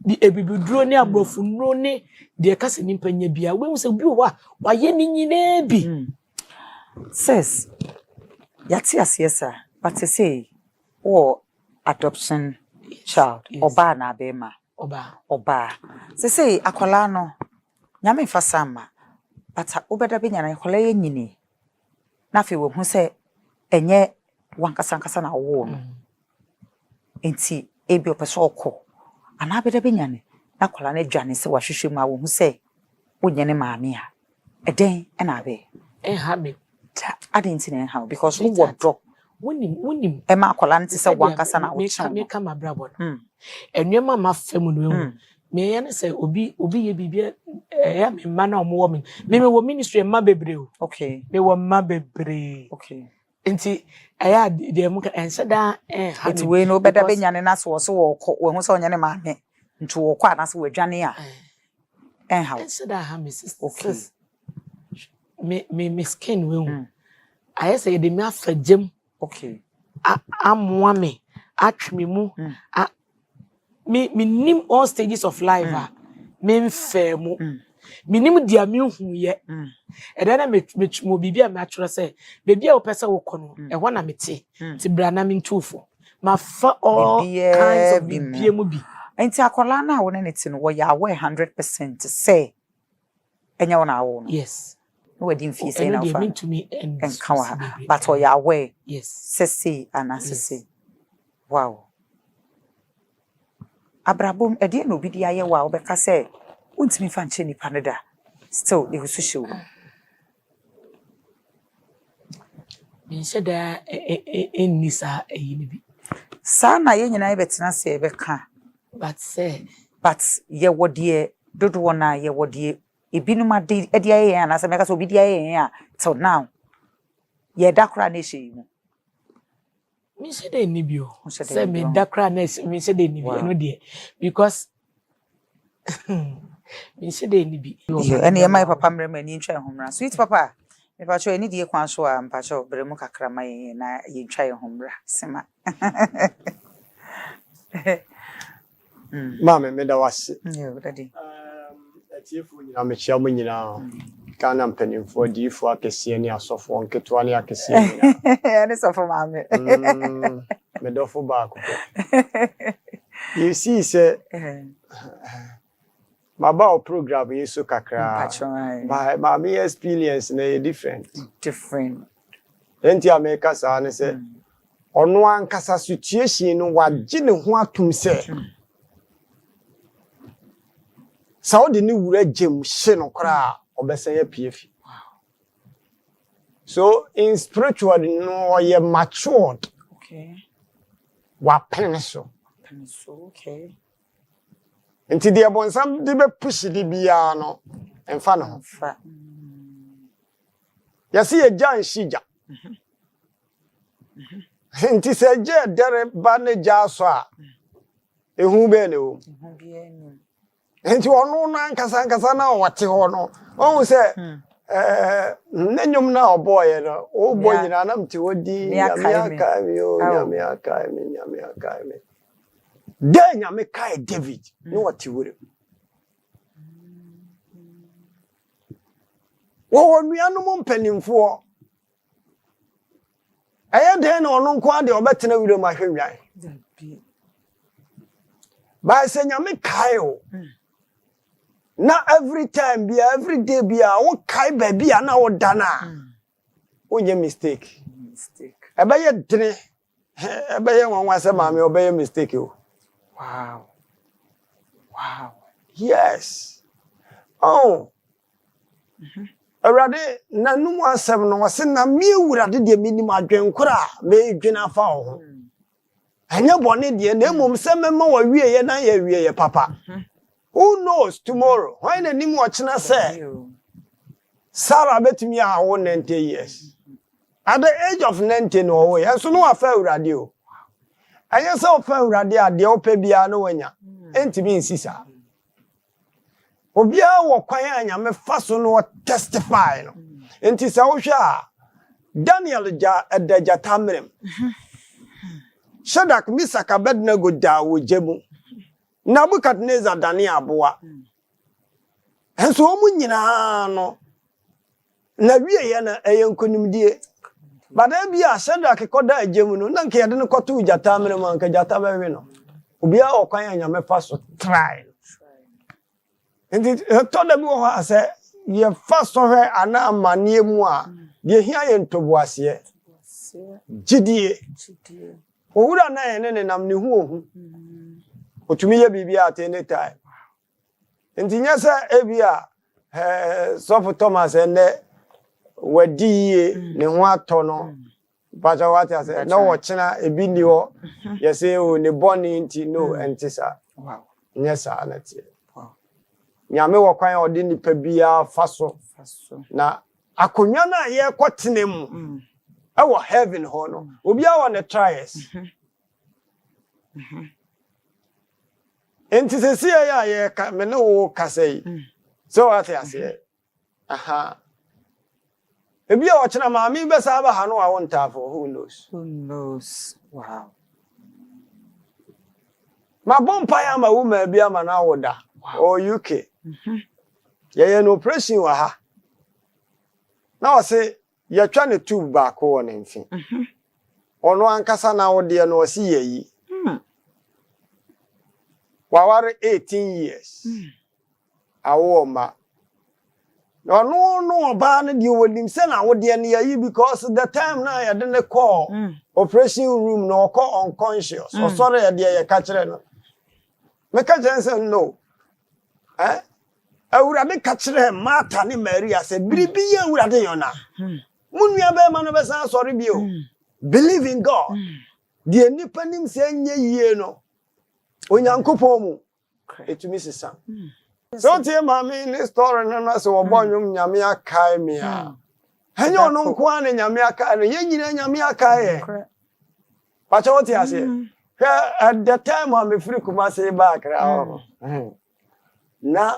di ebibiduro ne abrofu nro ne de kase nipa nya bia we se bi wa ye ni nyina bi says yati asiesa but say adoption child oba na abema oba say akola no nyame fasama but obeda be nyana akola ye nyini na fe wo hu say enye wankasa na wo no enti ebi opeso okọ ana abeda be nyane na akola na dwane se wahwehwe mu a wo hu say wonyene maame a eden na abe ha me I didn't see how because who would drop winning Emma Colanti said one casana make come a brabo. And your mamma family me yan say obi ye bibia me man or woman me wo ministry ma bebre okay me wo ma bebre okay enti aya de mu ka ense da it we no better be nyane na so we hu so nyane ma me ntu wo kwa na so wadwane a how ense da ha me sister okay me skin we I say de me afagem okay amwa me atwe mu me nim all stages of life me mfemu me nim dia me hu ye e da na me bibia me atwere say bibia wo pese wo kono e ho na mete ti bra na me ntufo ma fa all kinds of bibia mu bi enti akola na wo ne ti no wo ya we 100% say enya wo na wo no yes no didn't feel say now mean to me and but or ya way yes sesi anasese wow abrabom ede no bi dia ye wa obeka say untimi fa nche nipa ne da still they will show me said that in nisa eyini bi sana ye nyina ye betina se beka but ye wodie dodo na ye wodie ebinum ade aye ya na se meka so obi dia ye ya till now ye dakra na hye mu me said ni bi o say me dakra na me said ni bi no de because me said ni bi ene my papa mrema ni ntwa homra sweet papa me pa cho eni die kwan so a mpa cho bremu kakra ma ye na ye ntwa homra sema Mama me da wase yo daddy atiefo nyina me chia mo nyina kana mpanimfo diifo akese ni asofo nketo ani akese nyina ene sofo mame me dofo ba ko you see say my bao program yeso kakra my me experience na different enti America sa ne say ono ankasa situation no wagye ne ho atum say Saudi ni wura jem hye no kra obesen ya piefi. So in spiritual no ye matured. Okay. Wa penso. Okay. Nti de bonsam de be push di bia no emfa no. Ya si ye jan shija. Nti se je dere ba ne ja so a ehu be ne o. Ehu be ni. Enti ono na nkasa na wate ho no won se nanyum na oboye no o boy nyina na mti wodi nyameka mi o nyameka mi de nyameka David no wate wure wo nuanu mo mpanimfo aye de na ono nko ade obetena wure ma hwenwan ba se nyameka o na every time be every day be won kai baby na wo dana onye mistake ebeye dene ebeye nwanwa se maame obeye mistake o wow yes oh awrade nanum asem no wase na me awrade de minim adwenkora me dwena fa ho anya bone de na emom se mema wa wieye na ya wieye papa. Who knows tomorrow? When the name watching say Sarah bet me I won 90 years. At the age of 90 no way. And so no affair radio. And yes, so fair radio, the open piano when ya ain't to be in Sisa. Obia wa kwaya nya me faso no testify no. Enti sa wo hwa Daniel ja edaja tamrem. Shadrach, Meshach, Abednego da wo jemu. Nebuchadnezzar dane aboa. Enso omu nyina no na wie ye na eyenkonimdie. Bada bia Shadrach koda ajemu no na nke yede ne koto ujata mere man ka jata ba we no. Obi a okwan anyame fa so try. Ndi to da bi wo ha se ye fa so hwe ana amane mu a de hia ye ntoboase. Gidie. Owura na ye ne nam ne hu ohu. Otumi ye bibia at any time. Ndi nya se ebia Sofo Thomas ene wadi ne ho ato no baja wati ase na wo chena ebi ni ho ye say o ne boni nti no entisa. Wow. Nya sa na tie. Wow. Nyame wo kwan odi nipa bia faso na akonwa na ye kwotene mu ewo heaven ho no obi a wo ne trials. Enti sesi ya ye ka me no wo kasei. So what I say? Aha. Ebi a ochena maami be sa ba ha no a won tafo, who knows? Who knows? Wow. Ma bompa ya ma wuma bi ama na woda. O UK. Ye no operation wa ha. Na o say ye twa ne tube ba ko won mfi. Ono ankasa na wode no o si yeyi. Waware 18 years. Awo ma. No ba na di wonim se na wode ne yayi because the time na ya de ne call operation room no call unconscious. O sorry ya de ya ka kire no. Me ka kire se no. Awurade ka kire Martha ne Maria se biribi ye awurade yona. Munua be ma no be san sorry bi o. Believe in God. Die nipa nim se nye yie no. Onyankopon mu etumi sesa. So tie mama in story no so obonyum nyame akai me a. Enyo no nko an nyame akai no ye nyina nyame akai e. Pacha what you say? At the time I'm free kuma say back ra. Na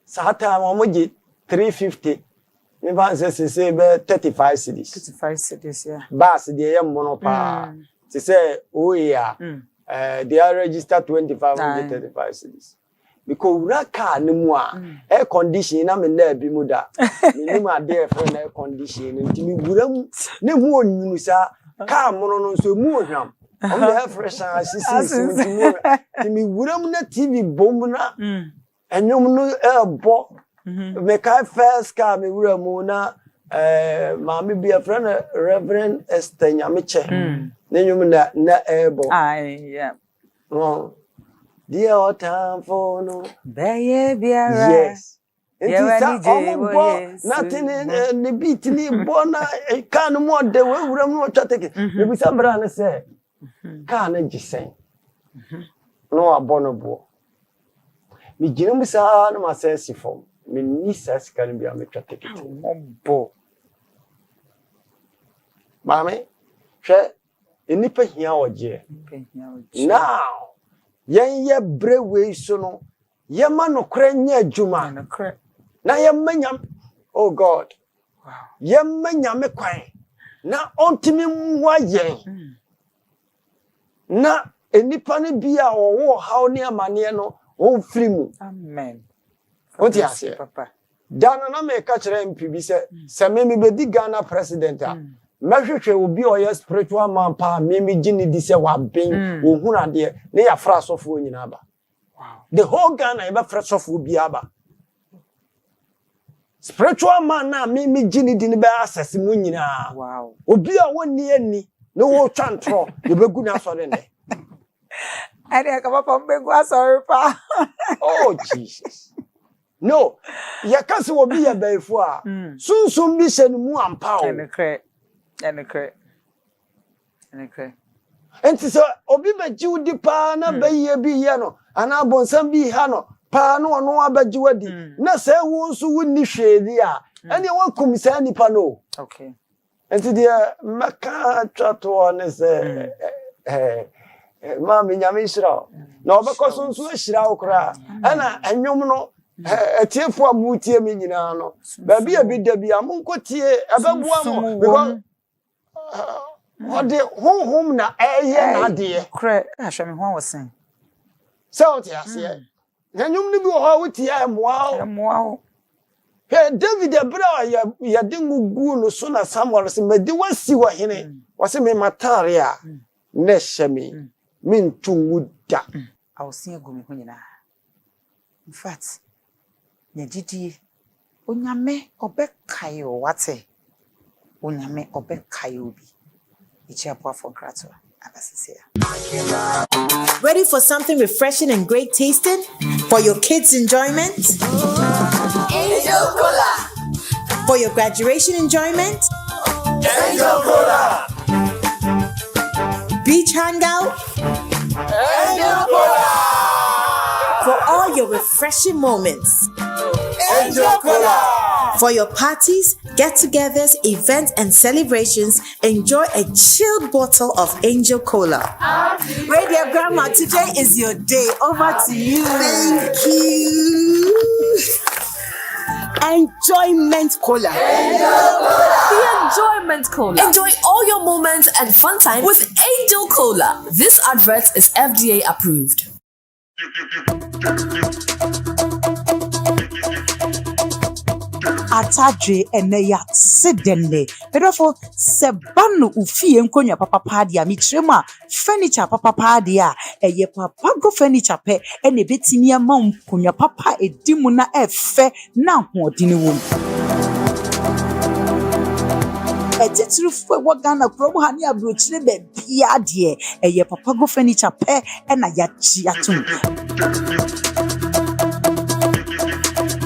sata mo gi 350. Me ban say be 35 cedis. 35 cedis yeah. Bas de ye mono pa. Ti say oh yeah. They are registered 2535 cedis. Because raka ni mu a air condition na me na bi mu da. Me mu ade friend air condition nti mi buram ne hu onyunu sa ka mono no so mu ohwam. On the fresh assistance nti mi buram na TV bomb na enyum no ebo me ka first car me buram na mama bi a friend Reverend Esther Nyameche. Nenyum na ebo. Yeah. Oh. Dear time for no. Beye biara. Yes. Nothing in the beat ni bona can more the way we no take. We some brand say can jisen. No abonobo. Mi gina mi sa na ma say sifom. Mi ni sas kan bia me take it. Bo. Mame, hwe enipa hia oje. Now yen ye brewe so no ye ma no kra nya adwuma na ye manyam oh God wow ye manyam kwan na ontimi mwa yen na enipa ne bia owo haw ne amane no on free mu amen what you say papa dana na me ka kire mpibi se me bedi Ghana president a mehwehwe obi oye spiritual man pa me gini di se wa ben ohun ade ne ya fra sofo nyina ba wow the whole Ghana e be fra sofo bi aba spiritual man na me gini di ne be access mu nyina wow obi a woni ani ne wo twantro ye begu na sore ne ade ka papa mbegu asore pa oh Jesus no ye kase obi ye baifu a sunsun bi se mu ampa o Enekre. Enti so obi baji udi pa na baye bi ye no ana bonsam bi ha no pa no ono abaji wadi na se wo nso wonni hwedi a ene wakum sa nipa no okay enti de maka twato ne se ma me nyame hira na obekoso nso hira okra ana enwom no etiefo amutie me nyina no ba bi da bi amunkotie ababua mo because ode honhom na eye na de Kra ahwe me ho wosen. So what ya say? Nyanyum ni bi ho wuti ya moa. Moa. He David ebra ya de ngugu no so na Samuel se medi wasi wo hene. Wase me matare a na hyemi. Mintu da. Awose agu me ho nyina. In fact, nyadidi onyame obekaye o wate. Onyame obekaye obi. Ichiapo for grato. Ready for something refreshing and great tasting? For your kids' enjoyment? Angel Cola. For your graduation enjoyment? Angel Cola. Beach hangout? Angel Cola. For all your refreshing moments? Angel Cola. For your parties, get-togethers, events, and celebrations, enjoy a chilled bottle of Angel Cola. Radio Grandma, today is your day. Over to you. Thank you. Enjoyment Cola. The Enjoyment Cola. Enjoy all your moments and fun time with Angel Cola. This advert is FDA approved. Atadwe eneya sedenne bedofo sebanu ufie nkonya papa paade a mitrema furniture papa paade a eye papa go furniture pe ene betimi ama nkonya papa edimu na efe na hoodini wom etitrufu wagana probo hani abrochire be bia de eye papa go furniture pe ena yachi atum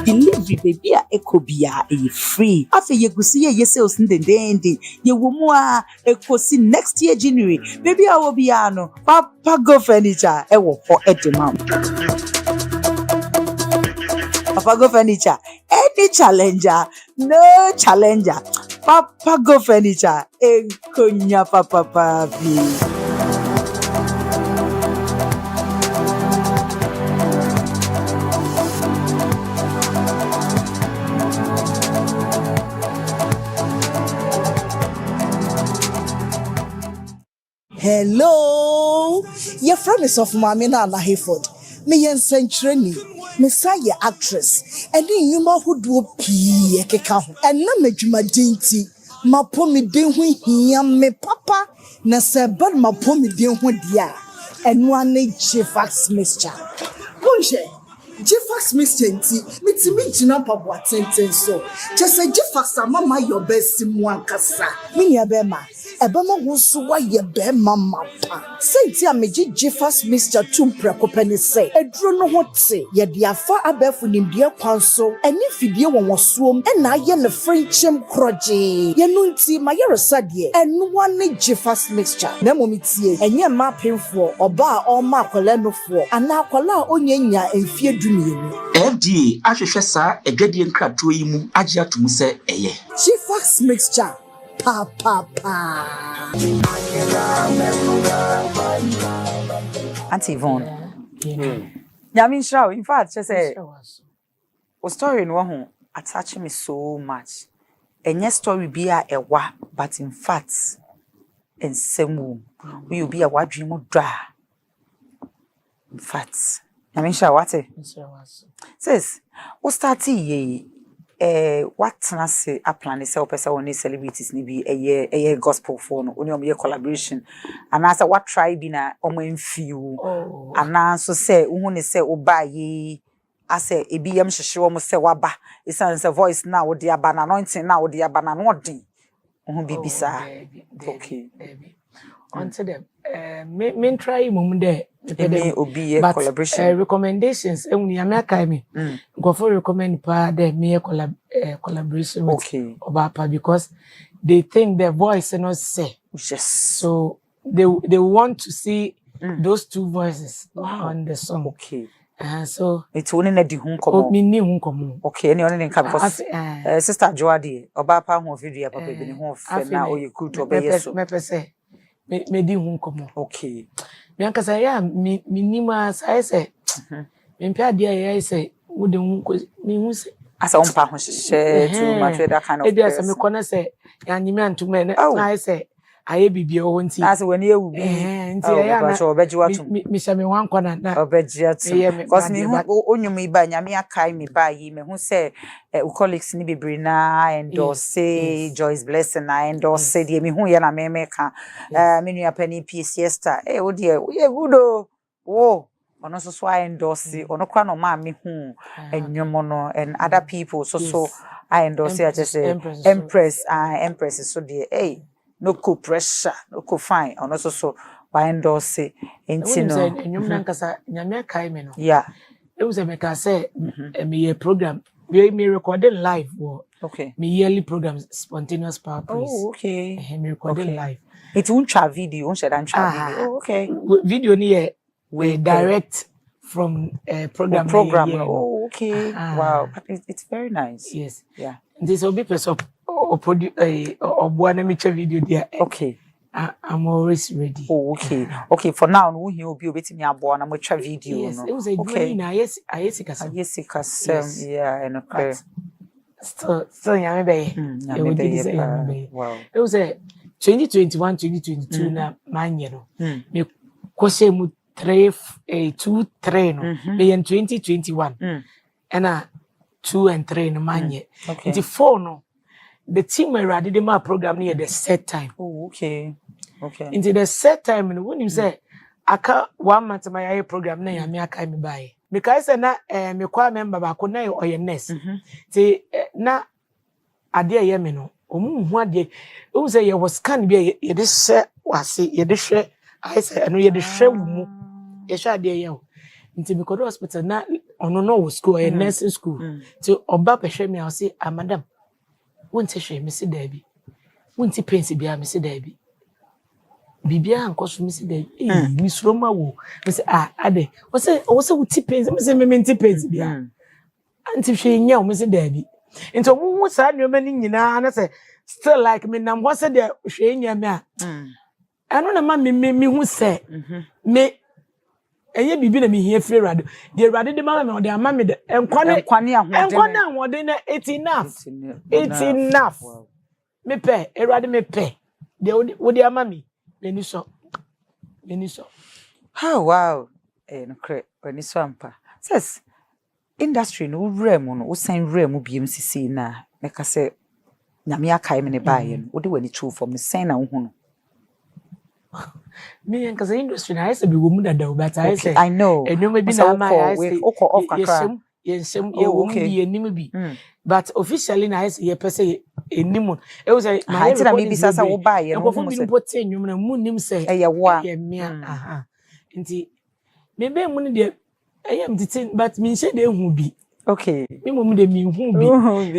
delivery baby a ekobia e free afi yegusi ye sales ndendende ye womu a ekosi next year January baby a wo bia no papa go furniture e wo ho edemam papa go furniture any challenger no challenger papa go furniture enkonya papa papi. Hello, your friend is of Mamina Lahiford. Me yen century, Messiah actress, and then you ma who do pee and na me juma dinty. Ma pomi din when me papa, na sebad ma pomi din when dia, and one Jifax Mister. Bonje, Jifax Mister, me jina papa tenten so. Just say Jifax, mama your best in one cassa. Minya bema. Ebema wusu wa ye be mama pa say ti ameji Jifax Mr. Tumpre kopani say eduro no hote ye de afa abefu nimdie kwanso eni fidie wonwosuom na aye ne friendship kroje ye no nti mayeresa de enu wane Jifax Mr. na momitie enye ma penfo oba a oma akwala nofo ana akwala a onyanya emfie dumienu FDA ahwehwe sa edwadie nkratoɔ yi mu agye atum sɛ ɛyɛ Jifax Mr. Pa. Auntie Yvonne. Yamin Shao, in fact, she said, "O story no one attach me so much. And your story be a wa, but in fact, and same we will be a what dream of dry. In fact, Yamin Shao, what says, o start ye. What na say a plan is help us on celebrities ni bi a year gospel for no only collaboration and as what tribe na omo few and so say who say oba ye I say e bi yam hwehwe omo say waba is a voice now with the abana anointing now with the abana no din who bibisa okay unto them me try mum there obi collaboration recommendations uni America me go for recommend pa there me collaboration with Obapa because they think their voice and not say yes so they want to see those two voices on the song so it's only na di hun komo me ni hun komo okay any only nka because sister Joadi Obapa ho video papa bi ni ho fe na oye good obeyeso me pese me di hun komo okay Bianca say ya minima say say me pia dia ya say wo de hu me hu say asa on pa ho hye too much that kind of e dia say me kona say ya nyime antume na say aye bibia o nti as when you be nti ya na mi sha me wan kwana na obejia to because me onyum ba nyame akai me ba yi me hu say colleagues ni bebre na endorse Joyce Blessing na endorse de me hu ye na me ka me nua pani PCStar wo de we good o ono so endorse ono kwa no ma me hu enwom no and other people so I endorse I just say Empress so de no co pressure no co fine ono so why endorse entino enwom na nkasa nyame akai me no yeah it was a make say me program me recording live okay me yearly programs spontaneous power praise okay me recording live it won't try video won't share video okay video ni we direct from program okay wow it's very nice yes yeah this will be person or produce or one me video there okay I'm always ready. Okay. For now, no he will be waiting me aboa na mo twa video yes, no. It was a okay. Yes, yeah, and okay. So yeah, wow. It was a 2021, 2022 na manye no. Me kwose mu 2 3 no. Me in 2021. And 2 and 3 no manye. Okay. The 4 no. The team where did my program near the set time. Okay. Into the set time, and when you say, I can't 1 month my program, na me aka me buy. Because na me kwa member ba ko na or your nest. Say na ade ye me no. Omu hu ade. O say you was scan be ye de share wase ye de hwe. I say no ye de hwe mu. Ye hwe ade ye o. Into because hospital na ono no wo school or nursing school. So oba pehwe me I say madam wonte hwe me se dabi wonte pensi bia me se dabi bibia ankoso me se dabi mi suroma wo me se ade wo se wuti pensi me se me nti pensi bia anti hwe nya wo me se dabi nti wo sa nneoma ni nyina na se still like me nam wo se de hwe nya me eno na ma me hu se me eye bibi na me hia free rado de rado de mama me de ama me de enkwane ahode na it's enough wow. Me pe erade me pe de wo de ama me ni so oh wow no cre oni so ampa says industry no wrem no wo san wrem biem sisi na me ka se nyame akai me ne baaye no wo de wani true for me san na wo hu no me and cause industry na say be wo mu dada but I say I know enum bi na ma I say off kakra yensem ye wo bi enim bi but officially na I say ye pese enim e wo say na iti na me bi sasa wo ba ye no mo bi no te enum na mu nim say ye wo ye mia nti me be mu ne de am titin but me nse de hu bi okay me mom de mi hu bi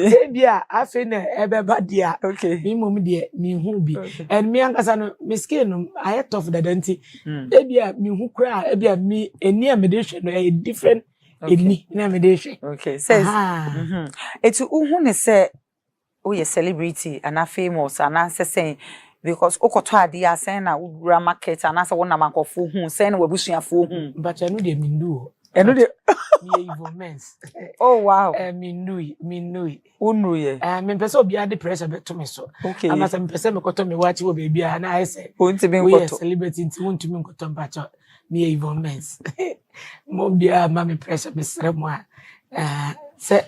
e bia afi na ebe ba dia okay me mom de mi hu bi and me ankasa no me skin no I tough that anti e bia mi hu kra e bia mi eni amedation no e different eni na amedation okay says it's hu ne say o ye celebrity and a famous and answer saying because okoto ade asen na wura market and answer wona mankofo hu say na wabusuafo hu but I know de mindu eno de me evil mens oh wow minui unu ye me pese obi ade pressure be to me so okay ama se me pese me koto me wachi wo baby na I say wonti me koto celebrity nti wonti me koto mpacho me evil mens mo bia ma me pressure me sere mo se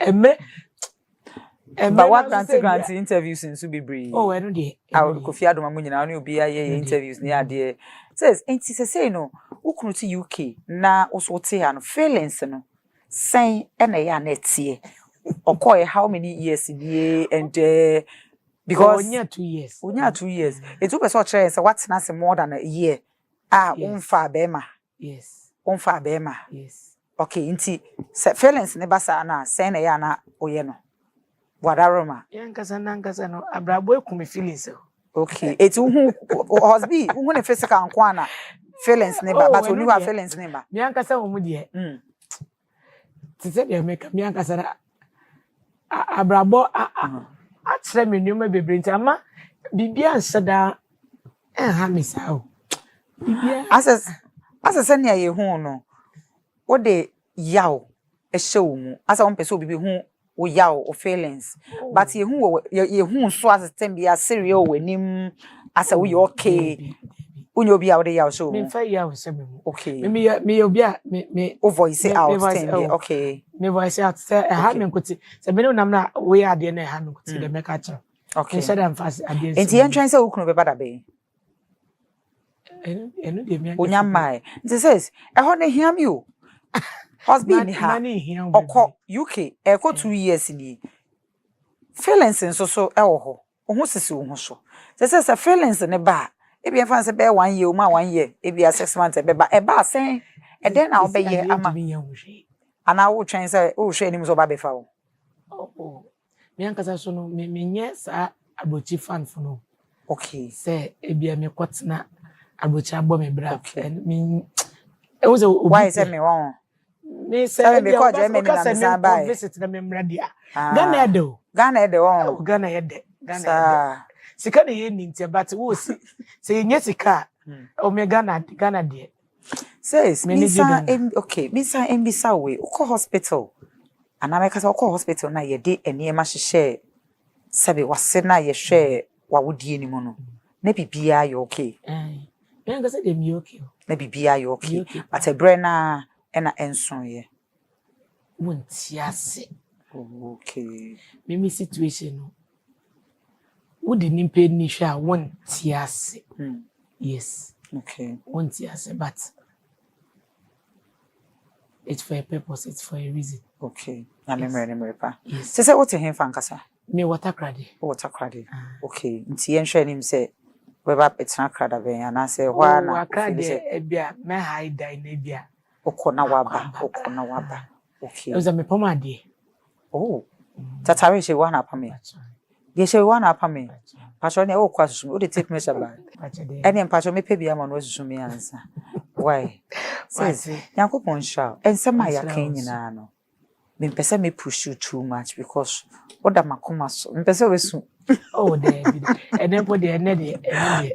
but what grant interviews in Subibree oh I know dey Kofi Adoma mu nyina oni obi aye interviews ni ade says enti say no ukunu ti UK na osote ha no feelings no sen na ya na tie okoye how many years be and because onya 2 years it took us all say what na say more than a year unfa bema yes unfa bema yes okay enti feelings ne basa na sen na ya na oye no wadaroma yankasa no abrabo ekumi feelings okay it hu husband hu ne physical nkwana feelings ne ba but oni wa feelings ne ba yankasa wo mu de tise de make yankasa abrabo atre me nyoma bebre nti ama bibia nseda ha misao bibia asa ne ye hu no wo de yaw ehye wo mu asa won pese obibi hu wo yaw o feelings but ye hu so as tem bia serious wenim asa we okay unyo bi a wo de yaw so me fa yaw se me okay me obi a me o voice out stand okay me voice out say ha me nkuti say me no nam na we ade na ha me nkuti de me ka cha okay say dem fast ade enti yen twan say ukunu be bada be enu de me onya mai nti says e ho ne hiam you husband ni ha okọ UK e ko 2 years ni feelings nso so e wo ho ho sisi wo ho so say feelings ne ba e bi fan say be 1 year o ma 1 year e bi 6 months e be ba sen e den na wo be ye ama ana wo twen say wo hwe anim so ba be fa wo me ankasa so no me nye sa abochi fan fo no okay say e bi me kwotena abochi abo me bra me e wo say why say me won me say because Germany na me buy visit na me mradia Ghana edo won Ghana ede sika na ye nintia but wo si say nye sika o me Ghana de says misa okay misa embisa we uko hospital anameka sa uko hospital na ye de eniema hye sabe wase na ye hwe wawodie ni mu no na bibia ye okay me ngase de mi okay na bibia ye okay but ebre na ena enson ye wonti ase okay me situation no wodi nimpe ni hwe a wonti ase yes okay wonti ase but it's for a purpose, it's for a reason. Okay. Na memory pa. Se se wote hen fan kasa. Me water crade. Water crade. Okay. Nti yen hwe nim se we ba petna crada ben ana se hwa na crade e bia me high die na bia. Okona waba. Okay. Oza me pomade. Oh. Tatare she wana pa me. Ye she wana pa me. Pacho ne o kwa susu. O de take me shaba. Ene pacho me pe bia ma no susu me ansa. Why? Says Yakopon sha ensema ya kan nyina no me pese me push you too much because oda makoma so me pese we su oh David and then put the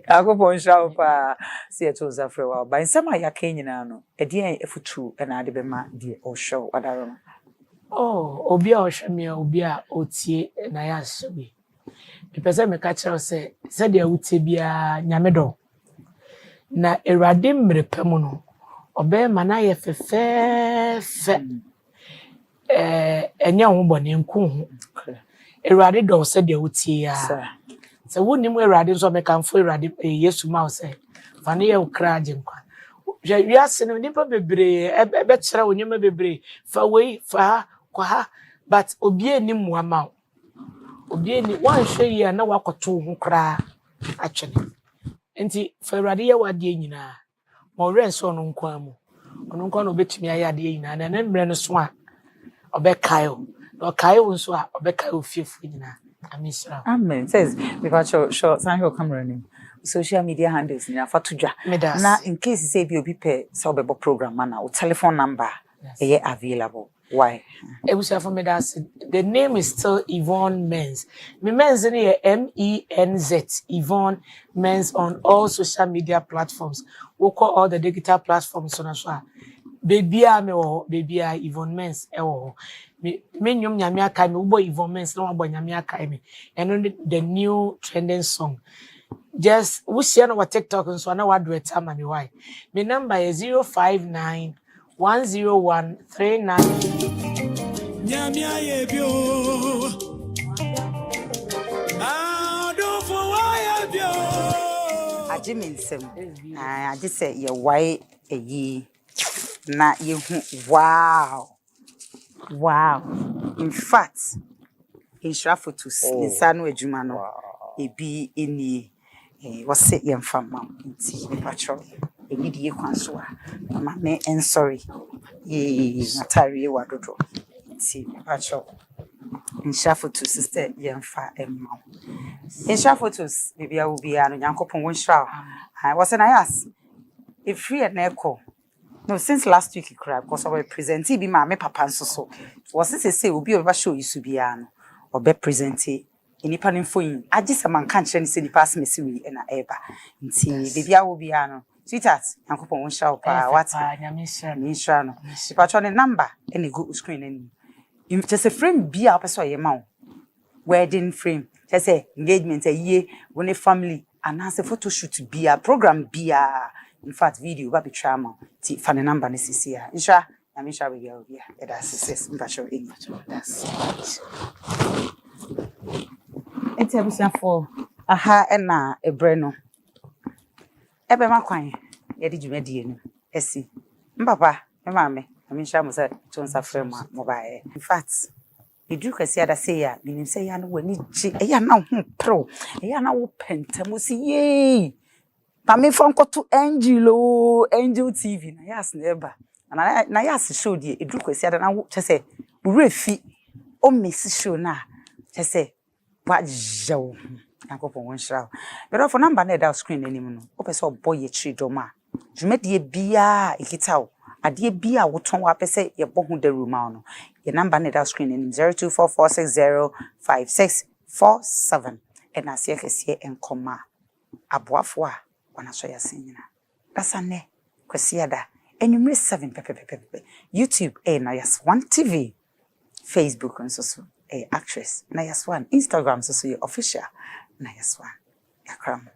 Yakopon sha pa se eto zafre wa ba ensema ya kan nyina no e de efutu e na ade be ma de o show adaro oh obi a o hwe me obi a otie na ya hwe me pese me ka kire se de awutie bia nyame do na erade mrepem no obe mana ye fefefe enya ho bone nku ho erade do se de wutie ya se wonim erade so me kanfo erade Yesu ma se fa ne ye ukra agenkwa je wiase no nipa bebre ebe kire onyema bebre fa wei fa kwa ha but obi enim muama obi eni wan hwe ya na wakoto ho kra atwene enti fa erade ye wade nyina mo renso no nkwa mu ono nkwa no betumi ayade nyina na mbre no so a obekayo no kayo nso a obekayo fiefu nyina amisra amen says because short sign your camera name social media handles ni afa tudwa na in case say bi obi pe say obebo program na o telephone number is available why ebusa for me that the name is still Yvonne Menz. Me Menz ni MENZ Yvonne Menz on all social media platforms. We call all the digital platforms on as well. Baby a me wo baby a Yvonne Menz e wo. Me nyom nyame aka me ubo Yvonne Menz na wabo nyame aka me. And the new trending song. Just we share on TikTok and so na wa do it am me why. Me number is 059 10139. Nyamia yebio. Adofo wayebio. Ajiminsem. Aje say ye why eyi na ye hu wow. In fact, in photos insano adwuma no ebi eni wose ye mfama nti me patro eni die kwanso a mama me sorry natari wadodo nti patro in photos sister ye mfa emma in photos bibia wo bia no yankopon won hra I was na yes if free na eko no since last week he cried because I was presenting bi ma me papa nso so was say obi o ba show isu bia no obe presenting enipa no phone agisa man kan kire ni se nipa asmesi wi na eba nti bibia wo bia no sweetheart yankopon won hra pa what nyame hra no nipa cho ne number ene go screen ani just a frame bia person ye ma wedding frame just say engagement ye woni family anaasɛ photo shoot bia program bia in fact video ba betwa ma ti fa ne number ne sisi a insha na me sha we go bia that success mpacho that's enti abusia for aha na ebre no ebe makwan ye di dwumadie no esi mpapa me maame na me sha mo say tonsa frame mobile in fact edu kwasi ada say ya minim say ya no wani chi eya na ho pro eya na wo pentam si ye pa me fonko to Angel TV na yas neba na yas show die edu kwasi ada na wo say refi o miss show na say wa jaw akopon won shraw but for number na that screen anim no o pese boy ye chi doma dwumadie bia ikitaw ade bia woton wa pese ye bohu da room no your number na that screen anim 0244605647 and as ye kese enkoma aboafo a wana so ya senyina dasa ne kwasi ada enumere 7 pepe YouTube na yes one TV Facebook and so actress na yes one Instagram so your official na yes one yakram